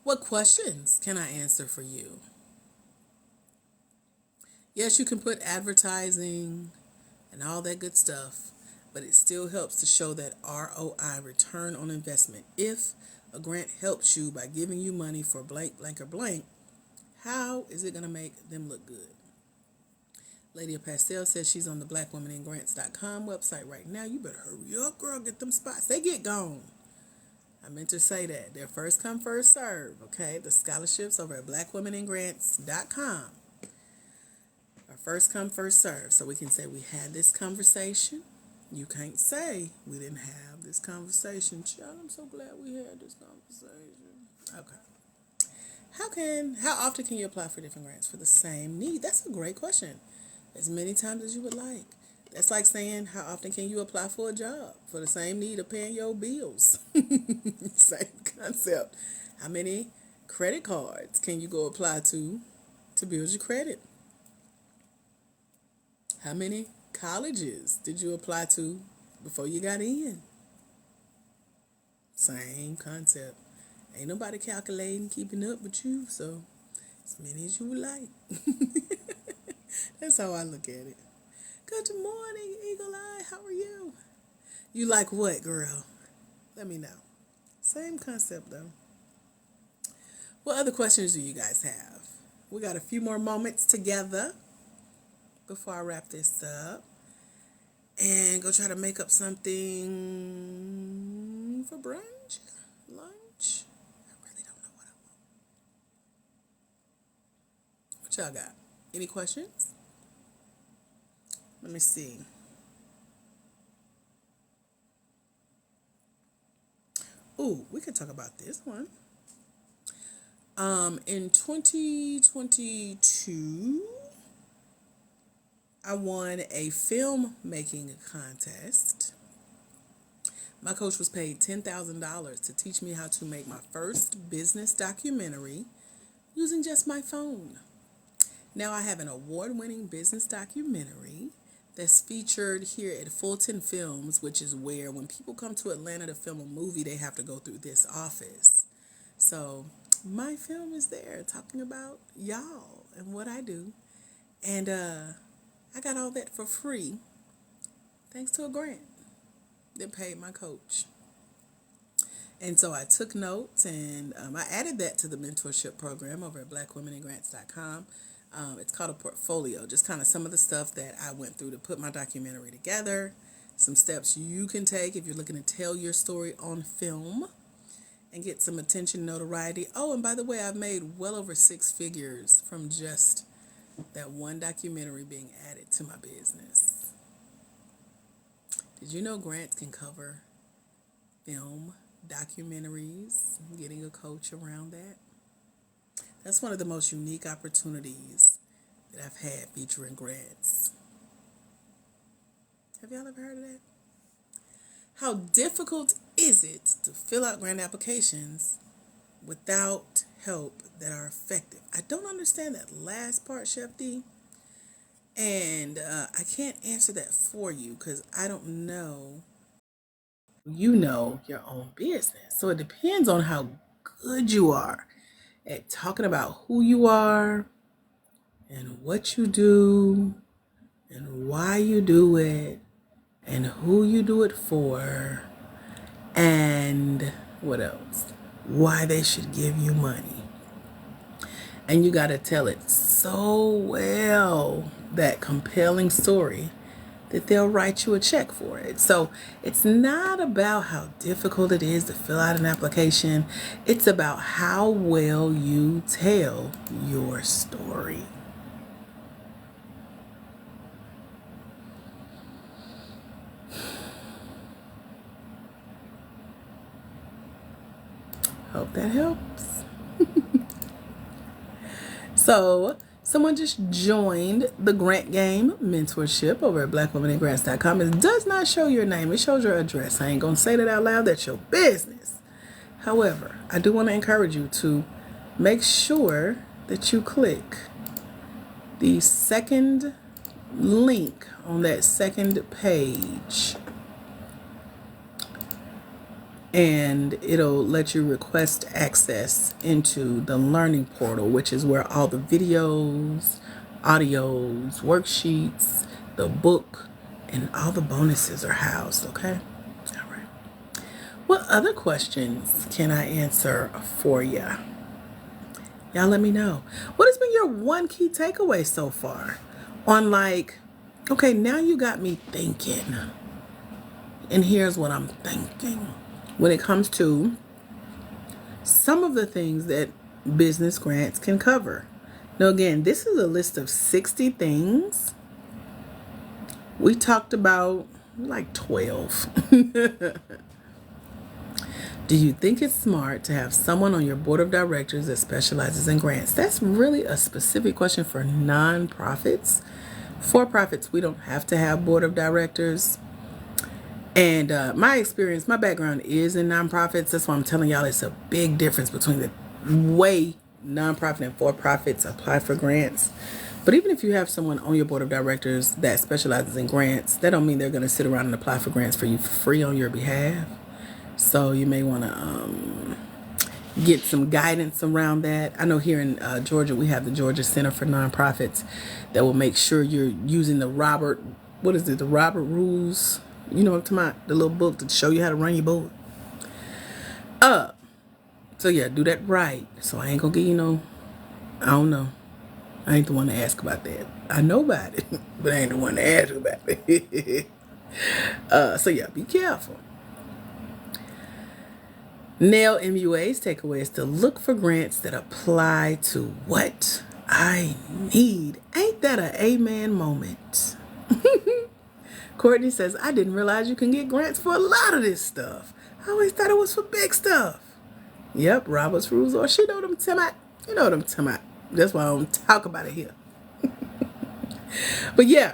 What questions can I answer for you? Yes, you can put advertising and all that good stuff, but it still helps to show that ROI, return on investment. If a grant helps you by giving you money for blank, blank, or blank, how is it going to make them look good? Lady of Pastel says she's on the blackwomeningrants.com website right now. You better hurry up, girl. Get them spots. They get gone. I meant to say that. They're first come, first serve, okay? The scholarships over at blackwomeningrants.com are first come, first serve. So we can say we had this conversation. You can't say we didn't have this conversation. Child, I'm so glad we had this conversation. Okay. How often can you apply for different grants for the same need? That's a great question. As many times as you would like. That's like saying, how often can you apply for a job for the same need of paying your bills? Same concept. How many credit cards can you go apply to build your credit? How many colleges did you apply to before you got in? Same concept. Ain't nobody calculating, keeping up with you, so as many as you would like. That's how I look at it. Good morning, Eagle Eye. How are you? You like what, girl? Let me know. Same concept, though. What other questions do you guys have? We got a few more moments together before I wrap this up and go try to make up something for brunch, lunch. I really don't know what I want. What y'all got? Any questions? Let me see. Ooh, we could talk about this one. In 2022, I won a film making contest. My coach was paid $10,000 to teach me how to make my first business documentary using just my phone. Now I have an award-winning business documentary that's featured here at Fulton Films, which is where when people come to Atlanta to film a movie, they have to go through this office. So my film is there talking about y'all and what I do. And I got all that for free thanks to a grant that paid my coach. And so I took notes, and I added that to the mentorship program over at blackwomeningrants.com. It's called a portfolio, just kind of some of the stuff that I went through to put my documentary together, some steps you can take if you're looking to tell your story on film and get some attention, notoriety. Oh, and by the way, I've made well over 6 figures from just that one documentary being added to my business. Did you know grants can cover film, documentaries, getting a coach around that? That's one of the most unique opportunities that I've had featuring grants. Have y'all ever heard of that? How difficult is it to fill out grant applications without help that are effective? I don't understand that last part, Chef D. And I can't answer that for you because I don't know. You know your own business. So it depends on how good you are at talking about who you are and what you do and why you do it and who you do it for and what else? Why they should give you money. And you got to tell it so well, that compelling story, that they'll write you a check for it. So it's not about how difficult it is to fill out an application. It's about how well you tell your story. Hope that helps. So someone just joined the Grant Game mentorship over at blackwomeningrants.com. It does not show your name. It shows your address. I ain't going to say that out loud. That's your business. However, I do want to encourage you to make sure that you click the second link on that second page. And it'll let you request access into the learning portal, which is where all the videos, audios, worksheets, the book, and all the bonuses are housed, okay? All right. What other questions can I answer for you? Y'all let me know. What has been your one key takeaway so far on, like, okay, now you got me thinking. And here's what I'm thinking. When it comes to some of the things that business grants can cover. Now, again, this is a list of 60 things. We talked about like 12. Do you think it's smart to have someone on your board of directors that specializes in grants? That's really a specific question for nonprofits. For profits, we don't have to have board of directors. And my experience, my background is in nonprofits. That's why I'm telling y'all it's a big difference between the way nonprofit and for-profits apply for grants. But even if you have someone on your board of directors that specializes in grants, that don't mean they're going to sit around and apply for grants for you for free on your behalf. So you may want to get some guidance around that. I know here in Georgia, we have the Georgia Center for Nonprofits that will make sure you're using the Robert Rules. You know what I'm talking about? The little book to show you how to run your board. So yeah, do that right. So I ain't gonna give you no, I don't know. I ain't the one to ask about that. I know about it, but I ain't the one to ask about it. So yeah, be careful. Nail MUA's takeaway is to look for grants that apply to what I need. Ain't that an amen moment? Courtney says, I didn't realize you can get grants for a lot of this stuff. I always thought it was for big stuff. Yep, Robert's Rules, or she know what I'm talking about. You know what I'm talking about. That's why I don't talk about it here. But yeah,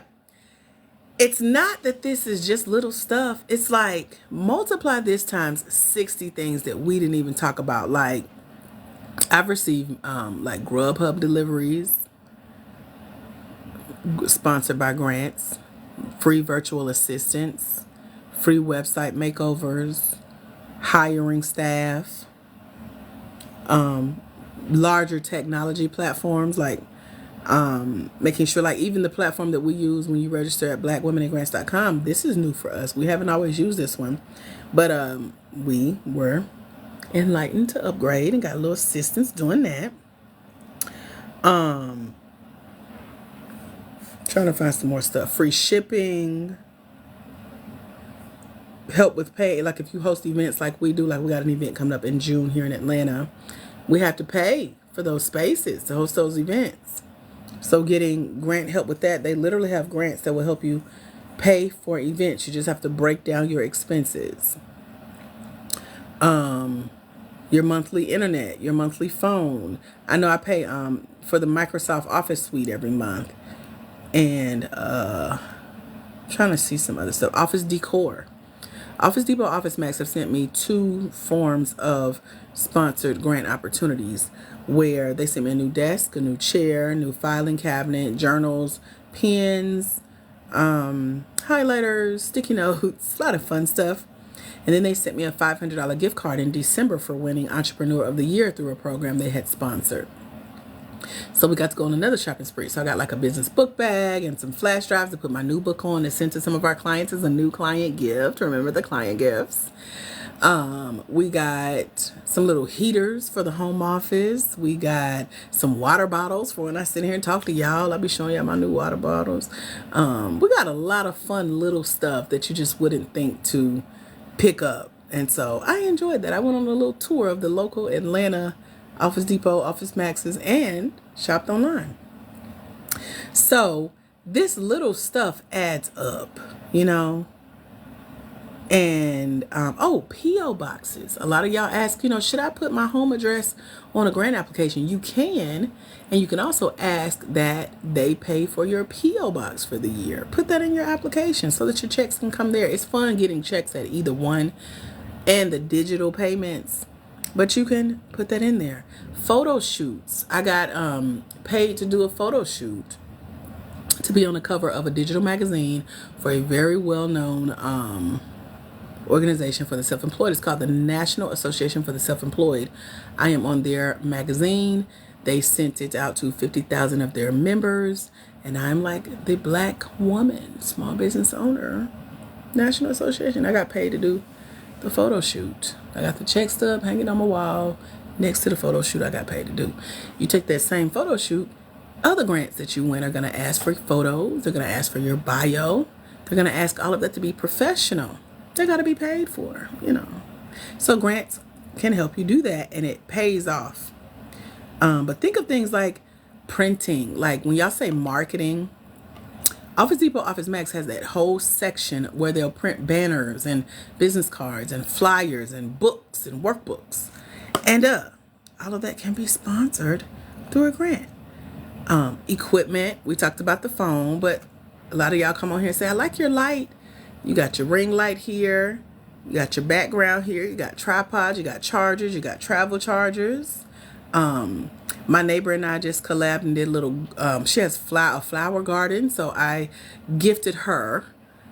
it's not that this is just little stuff. It's like multiply this times 60 things that we didn't even talk about. Like I've received like Grubhub deliveries sponsored by grants, free virtual assistants, free website makeovers, hiring staff, larger technology platforms like making sure, like even the platform that we use when you register at blackwomeningrants.com, this is new for us. We haven't always used this one, but we were Enlightened to Upgrade, and got a little assistance doing that. Trying to find some more stuff. Free shipping. Help with pay. Like if you host events like we do, like we got an event coming up in June here in Atlanta, we have to pay for those spaces to host those events. So getting grant help with that, they literally have grants that will help you pay for events. You just have to break down your expenses. Your monthly internet, your monthly phone. I know I pay for the Microsoft Office suite every month. And trying to see some other stuff. Office decor. Office Depot, Office Max have sent me 2 forms of sponsored grant opportunities where they sent me a new desk, a new chair, a new filing cabinet, journals, pens, highlighters, sticky notes, a lot of fun stuff. And then they sent me a $500 gift card in December for winning Entrepreneur of the Year through a program they had sponsored. So we got to go on another shopping spree. So I got like a business book bag and some flash drives to put my new book on and sent to some of our clients as a new client gift. Remember the client gifts. We got some little heaters for the home office. We got some water bottles for when I sit here and talk to y'all. I'll be showing y'all my new water bottles. We got a lot of fun little stuff that you just wouldn't think to pick up. And so I enjoyed that. I went on a little tour of the local Atlanta Office Depot, Office Maxes, and shopped online. So this little stuff adds up, you know. And, P.O. boxes. A lot of y'all ask, should I put my home address on a grant application? You can. And you can also ask that they pay for your P.O. box for the year. Put that in your application so that your checks can come there. It's fun getting checks at either one and the digital payments. But you can put that in there. Photo shoots. I got paid to do a photo shoot to be on the cover of a digital magazine for a very well-known organization for the self-employed. It's called the National Association for the Self-Employed. I am on their magazine. They sent it out to 50,000 of their members. And I'm like the Black woman, small business owner, National Association. I got paid to do the photo shoot. I got the check stub hanging on my wall next to the photo shoot I got paid to do. You take that same photo shoot, other grants that you win are going to ask for photos. They're going to ask for your bio. They're going to ask all of that to be professional. They got to be paid for, So grants can help you do that, and it pays off. But think of things like printing. Like when y'all say marketing, Office Depot, Office Max has that whole section where they'll print banners and business cards and flyers and books and workbooks. And all of that can be sponsored through a grant. Equipment, we talked about the phone, but a lot of y'all come on here and say, I like your light. You got your ring light here. You got your background here. You got tripods. You got chargers. You got travel chargers. My neighbor and I just collabed and did a little, she has a flower garden. So I gifted her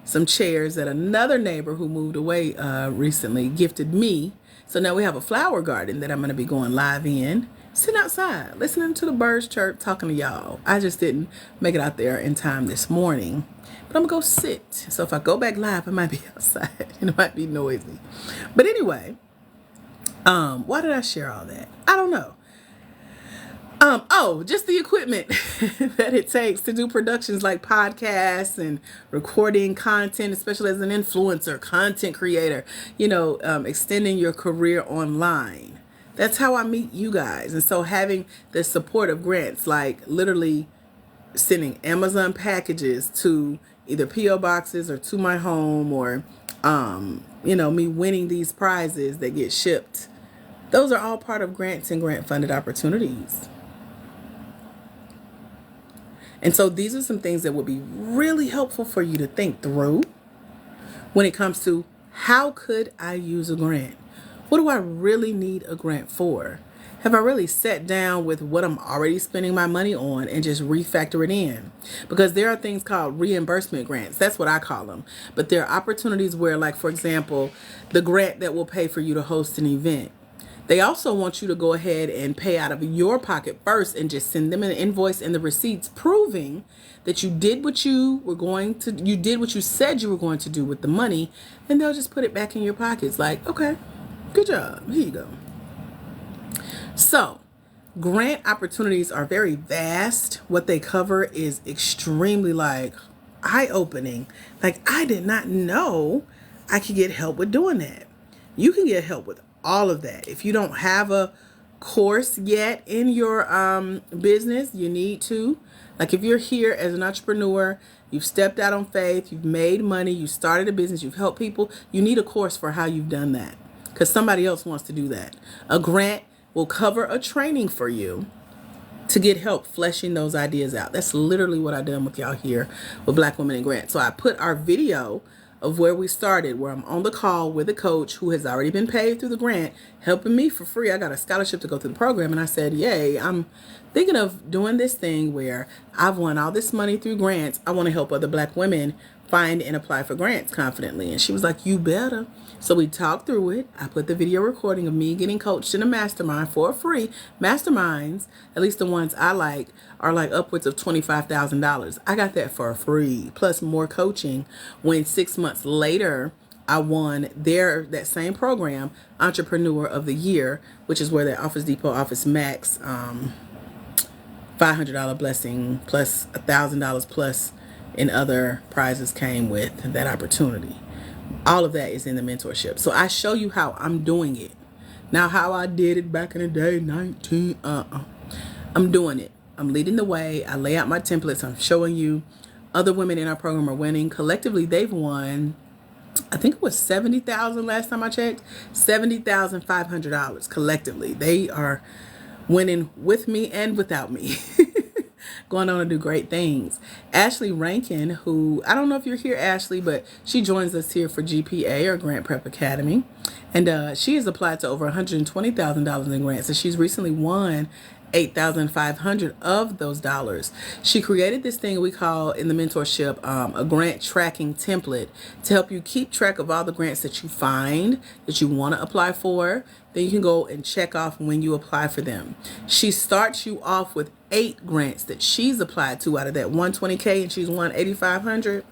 some chairs that another neighbor who moved away recently gifted me. So now we have a flower garden that I'm going to be going live in. Sitting outside, listening to the birds chirp, talking to y'all. I just didn't make it out there in time this morning. But I'm going to go sit. So if I go back live, I might be outside and it might be noisy. But anyway, why did I share all that? I don't know. Just the equipment that it takes to do productions like podcasts and recording content, especially as an influencer, content creator, extending your career online. That's how I meet you guys. And so having the support of grants, like literally sending Amazon packages to either P.O. boxes or to my home, or, me winning these prizes that get shipped. Those are all part of grants and grant funded opportunities. And so these are some things that would be really helpful for you to think through when it comes to how could I use a grant? What do I really need a grant for? Have I really sat down with what I'm already spending my money on and just refactor it in? Because there are things called reimbursement grants. That's what I call them. But there are opportunities where, like, for example, the grant that will pay for you to host an event. They also want you to go ahead and pay out of your pocket first and just send them an invoice and the receipts proving that you did what you did what you said you were going to do with the money, and they'll just put it back in your pockets like, okay, good job, here you go. So, grant opportunities are very vast. What they cover is extremely like eye-opening. Like, I did not know I could get help with doing that. You can get help with all of that. If you don't have a course yet in your business, you need to. Like, if you're here as an entrepreneur, you've stepped out on faith, you've made money, you started a business, you've helped people, you need a course for how you've done that, because somebody else wants to do that. A grant will cover a training for you to get help fleshing those ideas out. That's literally what I've done with y'all here with Black Women in Grants. So I put our video of where we started, where I'm on the call with a coach who has already been paid through the grant, helping me for free. I got a scholarship to go through the program, and I said, yay, I'm thinking of doing this thing where I've won all this money through grants. I want to help other Black women find and apply for grants confidently. And she was like, you better. So we talked through it. I put the video recording of me getting coached in a mastermind for free. Masterminds, at least the ones I like, are like upwards of $25,000. I got that for free, plus more coaching, when 6 months later I won that same program, Entrepreneur of the Year, which is where the Office Depot Office Max $500 blessing plus $1,000 plus in other prizes came with that opportunity. All of that is in the mentorship. So I show you how I'm doing it. Now, how I did it back in the day, I'm doing it. I'm leading the way. I lay out my templates. I'm showing you other women in our program are winning. Collectively, they've won, I think it was $70,000 last time I checked, $70,500 collectively. They are winning with me and without me. Going on to do great things. Ashley Rankin, who, I don't know if you're here, Ashley, but she joins us here for GPA, or Grant Prep Academy. And she has applied to over $120,000 in grants. And she's recently won $8,500 of those dollars. She created this thing we call in the mentorship a grant tracking template to help you keep track of all the grants that you find that you want to apply for. Then you can go and check off when you apply for them. She starts you off with 8 grants that she's applied to out of that 120K, and she's won $8,500.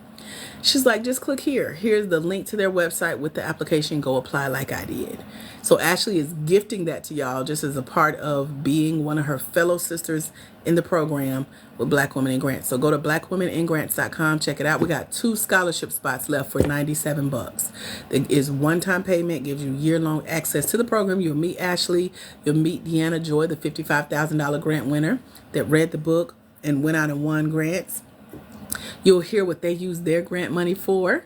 She's like, just click here. Here's the link to their website with the application. Go apply like I did. So Ashley is gifting that to y'all just as a part of being one of her fellow sisters in the program with Black Women in Grants. So go to blackwomeningrants.com. Check it out. We got 2 scholarship spots left for $97. It is one-time payment, gives you year-long access to the program. You'll meet Ashley. You'll meet Deanna Joy, the $55,000 grant winner that read the book and went out and won grants. You'll hear what they use their grant money for,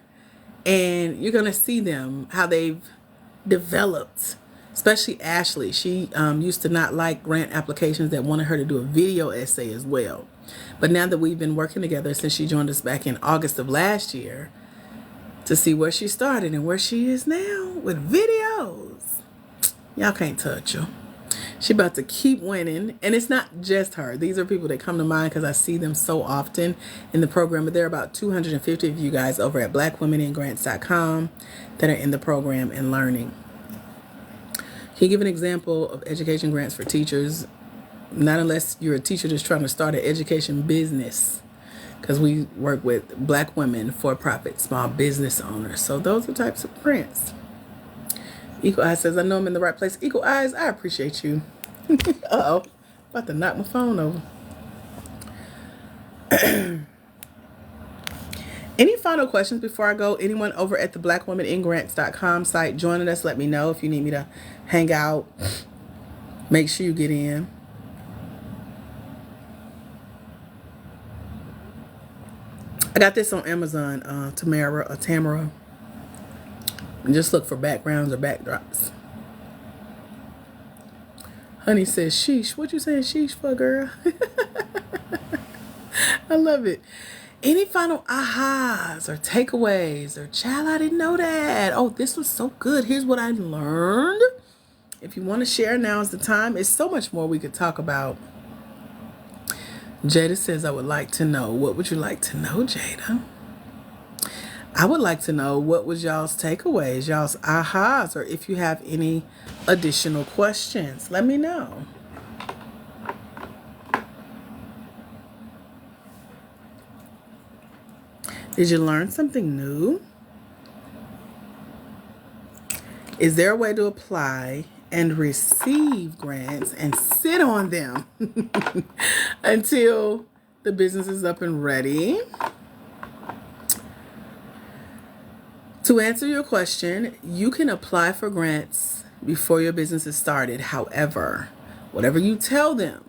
and you're going to see them, how they've developed, especially Ashley. She used to not like grant applications that wanted her to do a video essay as well. But now that we've been working together since she joined us back in August of last year, to see where she started and where she is now with videos, y'all can't touch her. She about to keep winning. And it's not just her. These are people that come to mind because I see them so often in the program. But there are about 250 of you guys over at blackwomeningrants.com that are in the program and learning. Can you give an example of education grants for teachers? Not unless you're a teacher just trying to start an education business, because we work with Black women, for-profit, small business owners. So those are types of grants. Eagle Eyes says, I know I'm in the right place. Eagle Eyes, I appreciate you. Uh-oh. About to knock my phone over. Any final questions before I go? Anyone over at the blackwomeningrants.com site joining us, let me know if you need me to hang out. Make sure you get in. I got this on Amazon, Tamara. And just look for backgrounds or backdrops. Honey says, sheesh. What you saying sheesh for, girl? I love it. Any final ahas or takeaways or child, I didn't know that. Oh, this was so good. Here's what I learned. If you want to share, now is the time. It's so much more we could talk about. Jada says, I would like to know. What would you like to know, Jada? I would like to know what was y'all's takeaways, y'all's ahas, or if you have any additional questions, let me know. Did you learn something new? Is there a way to apply and receive grants and sit on them until the business is up and ready. To answer your question, you can apply for grants before your business is started. However, whatever you tell them,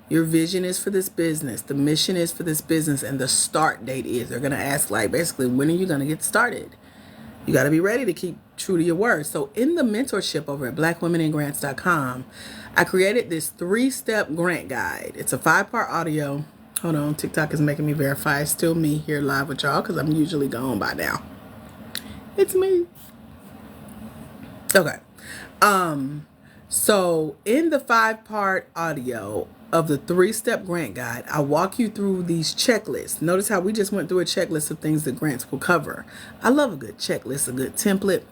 your vision is for this business, the mission is for this business, and the start date is, they're going to ask, like, basically, when are you going to get started? You got to be ready to keep true to your word. So in the mentorship over at blackwomenandgrants.com, I created this 3-step grant guide. It's a 5-part audio. Hold on, TikTok is making me verify. It's still me here live with y'all because I'm usually gone by now. It's me. Okay. So in the 5-part audio of the 3-step grant guide, I walk you through these checklists. Notice how we just went through a checklist of things that grants will cover. I love a good checklist, a good template.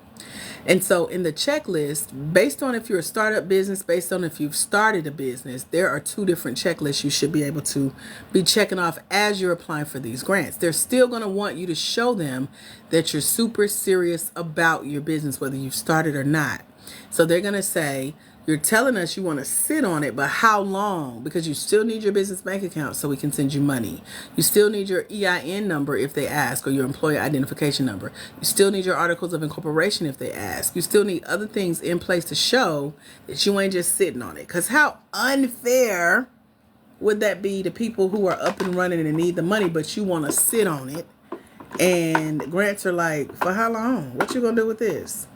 And so in the checklist, based on if you're a startup business, based on if you've started a business, there are 2 different checklists you should be able to be checking off as you're applying for these grants. They're still going to want you to show them that you're super serious about your business, whether you've started or not. So they're going to say, you're telling us you want to sit on it, but how long? Because you still need your business bank account so we can send you money. You still need your EIN number if they ask, or your employee identification number. You still need your articles of incorporation if they ask. You still need other things in place to show that you ain't just sitting on it. Because how unfair would that be to people who are up and running and need the money, but you want to sit on it? And grants are like, for how long? What you going to do with this?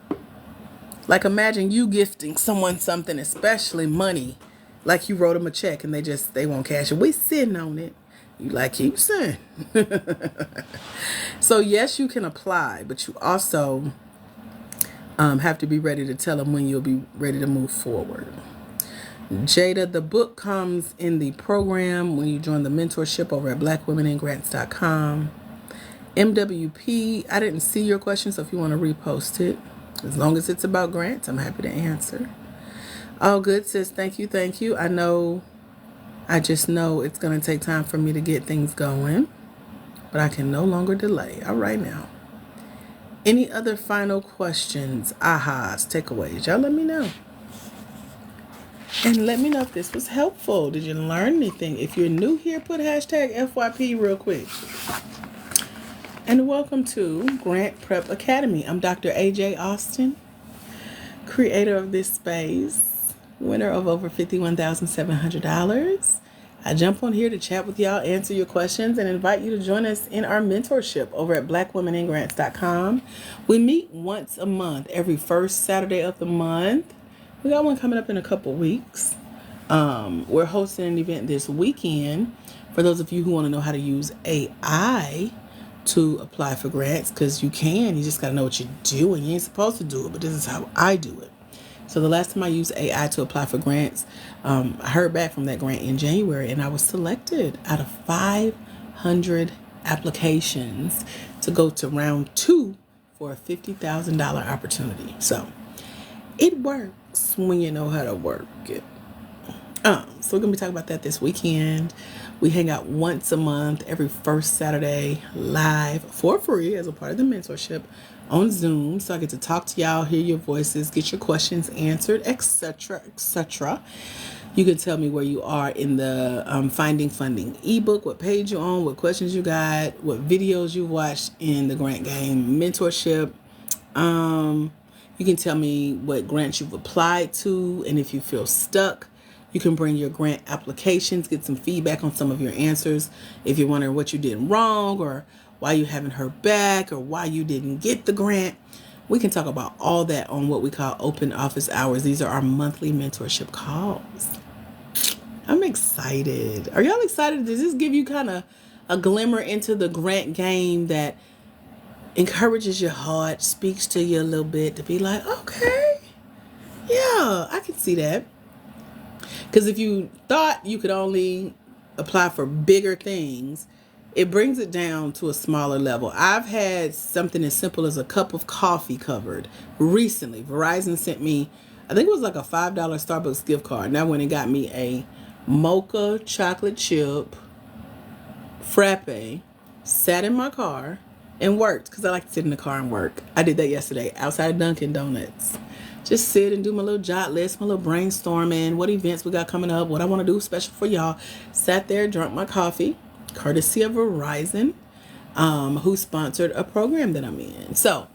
Like, imagine you gifting someone something, especially money, like you wrote them a check and they won't cash it. We sitting on it. You like, keep saying. So yes, you can apply, but you also have to be ready to tell them when you'll be ready to move forward. Jada, the book comes in the program when you join the mentorship over at blackwomenandgrants.com. MWP, I didn't see your question, so if you want to repost it. As long as it's about grants, I'm happy to answer. All good, sis. Thank you. Thank you. I just know it's going to take time for me to get things going, but I can no longer delay. All right now. Any other final questions, ahas, takeaways? Y'all let me know. And let me know if this was helpful. Did you learn anything? If you're new here, put hashtag FYP real quick. And welcome to Grant Prep Academy. I'm Dr. AJ Austin, creator of this space, winner of over $51,700. I jump on here to chat with y'all, answer your questions, and invite you to join us in our mentorship over at blackwomenandgrants.com. We meet once a month, every first Saturday of the month. We got one coming up in a couple weeks. We're hosting an event this weekend for those of you who want to know how to use AI to apply for grants, because you just got to know what you're doing. You ain't supposed to do it, but this is how I do it. So the last time I used AI to apply for grants, I heard back from that grant in January, and I was selected out of 500 applications to go to round 2 for a $50,000 opportunity. So it works when you know how to work it. So we're going to be talking about that this weekend. We hang out once a month, every first Saturday, live for free as a part of the mentorship on Zoom. So I get to talk to y'all, hear your voices, get your questions answered, etc., etc. You can tell me where you are in the Finding Funding ebook, what page you're on, what questions you got, what videos you watched in the Grant Game mentorship. You can tell me what grants you've applied to, and if you feel stuck, you can bring your grant applications, get some feedback on some of your answers. If you're wondering what you did wrong, or why you haven't heard back, or why you didn't get the grant, we can talk about all that on what we call open office hours. These are our monthly mentorship calls. I'm excited. Are y'all excited? Does this give you kind of a glimmer into the grant game that encourages your heart, speaks to you a little bit to be like, okay, yeah, I can see that. Because if you thought you could only apply for bigger things, it brings it down to a smaller level. I've had something as simple as a cup of coffee covered recently. Verizon sent me, I think it was like a $5 Starbucks gift card. And I went and got me a mocha chocolate chip frappe, sat in my car, and worked, because I like to sit in the car and work. I did that yesterday outside of Dunkin' Donuts. just sit and do my little jot list, my little brainstorming, what events we got coming up, what I want to do special for y'all. Sat there, drank my coffee, courtesy of Verizon, who sponsored a program that I'm in. So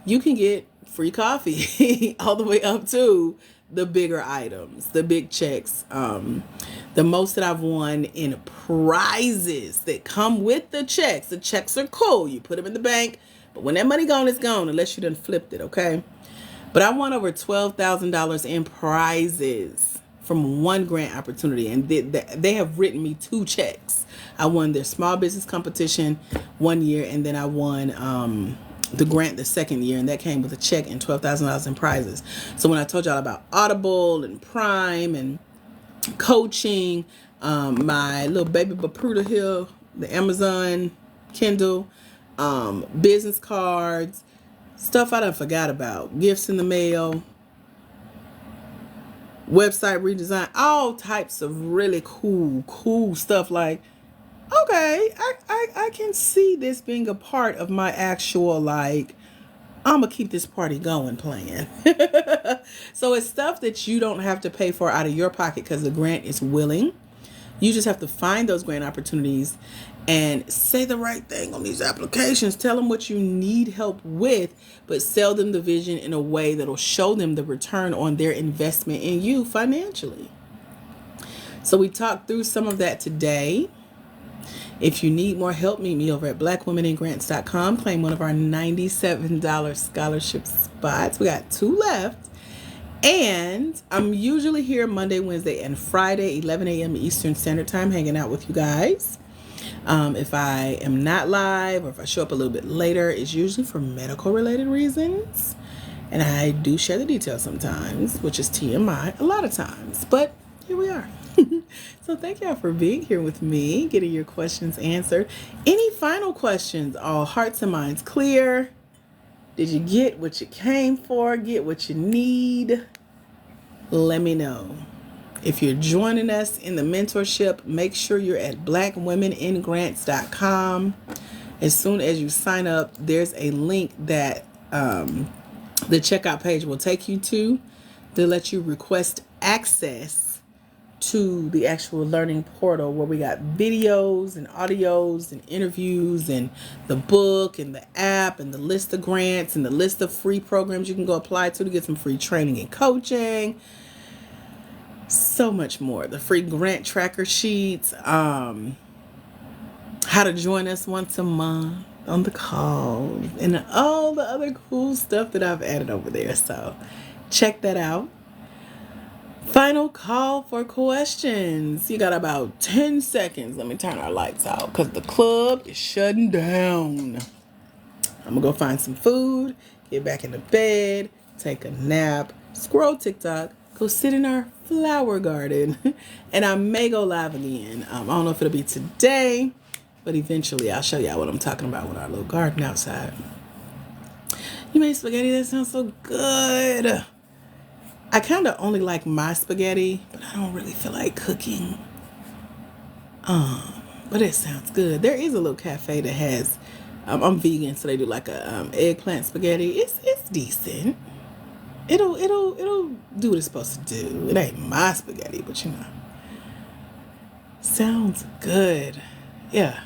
you can get free coffee all the way up to the bigger items, the big checks. The most that I've won in prizes that come with the checks. The checks are cool. You put them in the bank, but when that money gone, it's gone unless you done flipped it, okay? But I won over $12,000 in prizes from one grant opportunity, and they have written me 2 checks. I won their small business competition one year, and then I won the grant the second year, and that came with a check and $12,000 in prizes. So when I told y'all about Audible and Prime and coaching, my little baby Bapruda here, the Amazon Kindle, business cards, stuff I done forgot about, gifts in the mail, website redesign, all types of really cool stuff. Like, okay, I can see this being a part of my actual, like, I'm going to keep this party going plan. So it's stuff that you don't have to pay for out of your pocket because the grant is willing. You just have to find those grant opportunities and say the right thing on these applications. Tell them what you need help with, but sell them the vision in a way that'll show them the return on their investment in you financially. So we talked through some of that today. If you need more help, meet me over at blackwomeningrants.com. Claim one of our $97 scholarship spots. We got 2 left. And I'm usually here Monday, Wednesday, and Friday, 11 a.m. Eastern Standard Time, hanging out with you guys. If I am not live or if I show up a little bit later, it's usually for medical-related reasons. And I do share the details sometimes, which is TMI a lot of times. But here we are. So thank y'all for being here with me, getting your questions answered. Any final questions? All hearts and minds clear? Did you get what you came for? Get what you need? Let me know. If you're joining us in the mentorship, make sure you're at blackwomeningrants.com. As soon as you sign up, there's a link that the checkout page will take you to let you request access to the actual learning portal, where we got videos and audios and interviews and the book and the app and the list of grants and the list of free programs you can go apply to get some free training and coaching. So much more. The free grant tracker sheets, how to join us once a month on the calls, and all the other cool stuff that I've added over there. So check that out. Final call for questions. You got about 10 seconds. Let me turn our lights out because the club is shutting down. I'm going to go find some food, get back into bed, take a nap, scroll TikTok, go sit in our flower garden, and I may go live again. I don't know if it'll be today, but eventually I'll show y'all what I'm talking about with our little garden outside. You made spaghetti? That sounds so good. I kind of only like my spaghetti, but I don't really feel like cooking. But it sounds good. There is a little cafe that has, I'm vegan, so they do like a eggplant spaghetti. It's decent. It'll do what it's supposed to do. It ain't my spaghetti, but you know, sounds good. Yeah.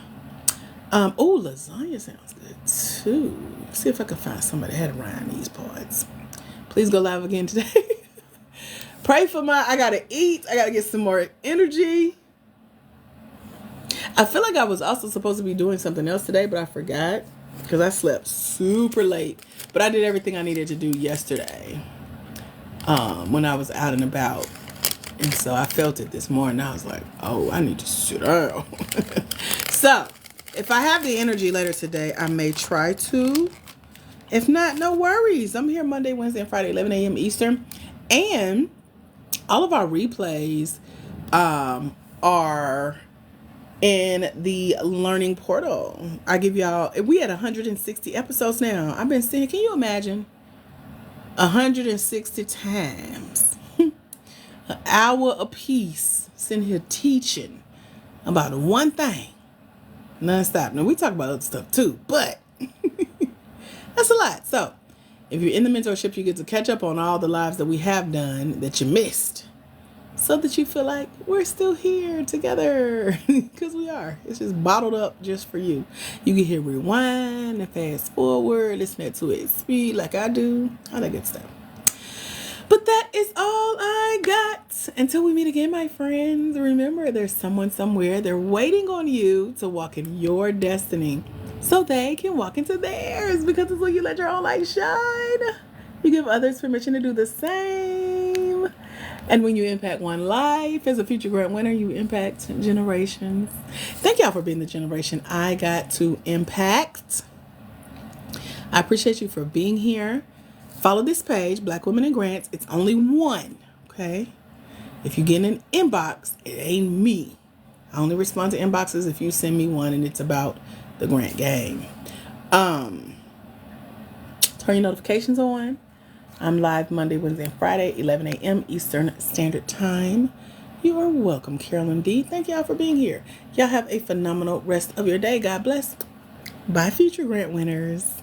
Oh, lasagna sounds good too. See if I can find somebody that had around these parts. Please go live again today. Pray for I gotta eat. I gotta get some more energy. I feel like I was also supposed to be doing something else today, but I forgot because I slept super late. But I did everything I needed to do yesterday when I was out and about. And so I felt it this morning. I was like, oh, I need to sit down. So if I have the energy later today, I may try to. If not, no worries. I'm here Monday, Wednesday, and Friday, 11 a.m. Eastern. And all of our replays are in the learning portal. I give y'all, we had 160 episodes now. I've been saying, can you imagine? 160 times. An hour a piece. Sitting here teaching about one thing. Non-stop. Now, we talk about other stuff too, but that's a lot. So, If you're in the mentorship, you get to catch up on all the lives that we have done that you missed, so that you feel like we're still here together, because we are. It's just bottled up just for you. You can hear rewind and fast forward, listen to it speed like I do, all that good stuff. But that is all I got. Until we meet again, my friends, remember there's someone somewhere. They're waiting on you to walk in your destiny so they can walk into theirs, because it's when you let your own light shine, you give others permission to do the same. And when you impact one life as a future grant winner, you impact generations. Thank y'all for being the generation I got to impact. I appreciate you for being here. Follow this page, Black Women in Grants. It's only one, okay? If you get an inbox, it ain't me. I only respond to inboxes if you send me one and it's about the grant game. Turn your notifications on. I'm live Monday, Wednesday, and Friday, 11 a.m. Eastern Standard Time. You are welcome, Carolyn D. Thank y'all for being here. Y'all have a phenomenal rest of your day. God bless. Bye, future grant winners.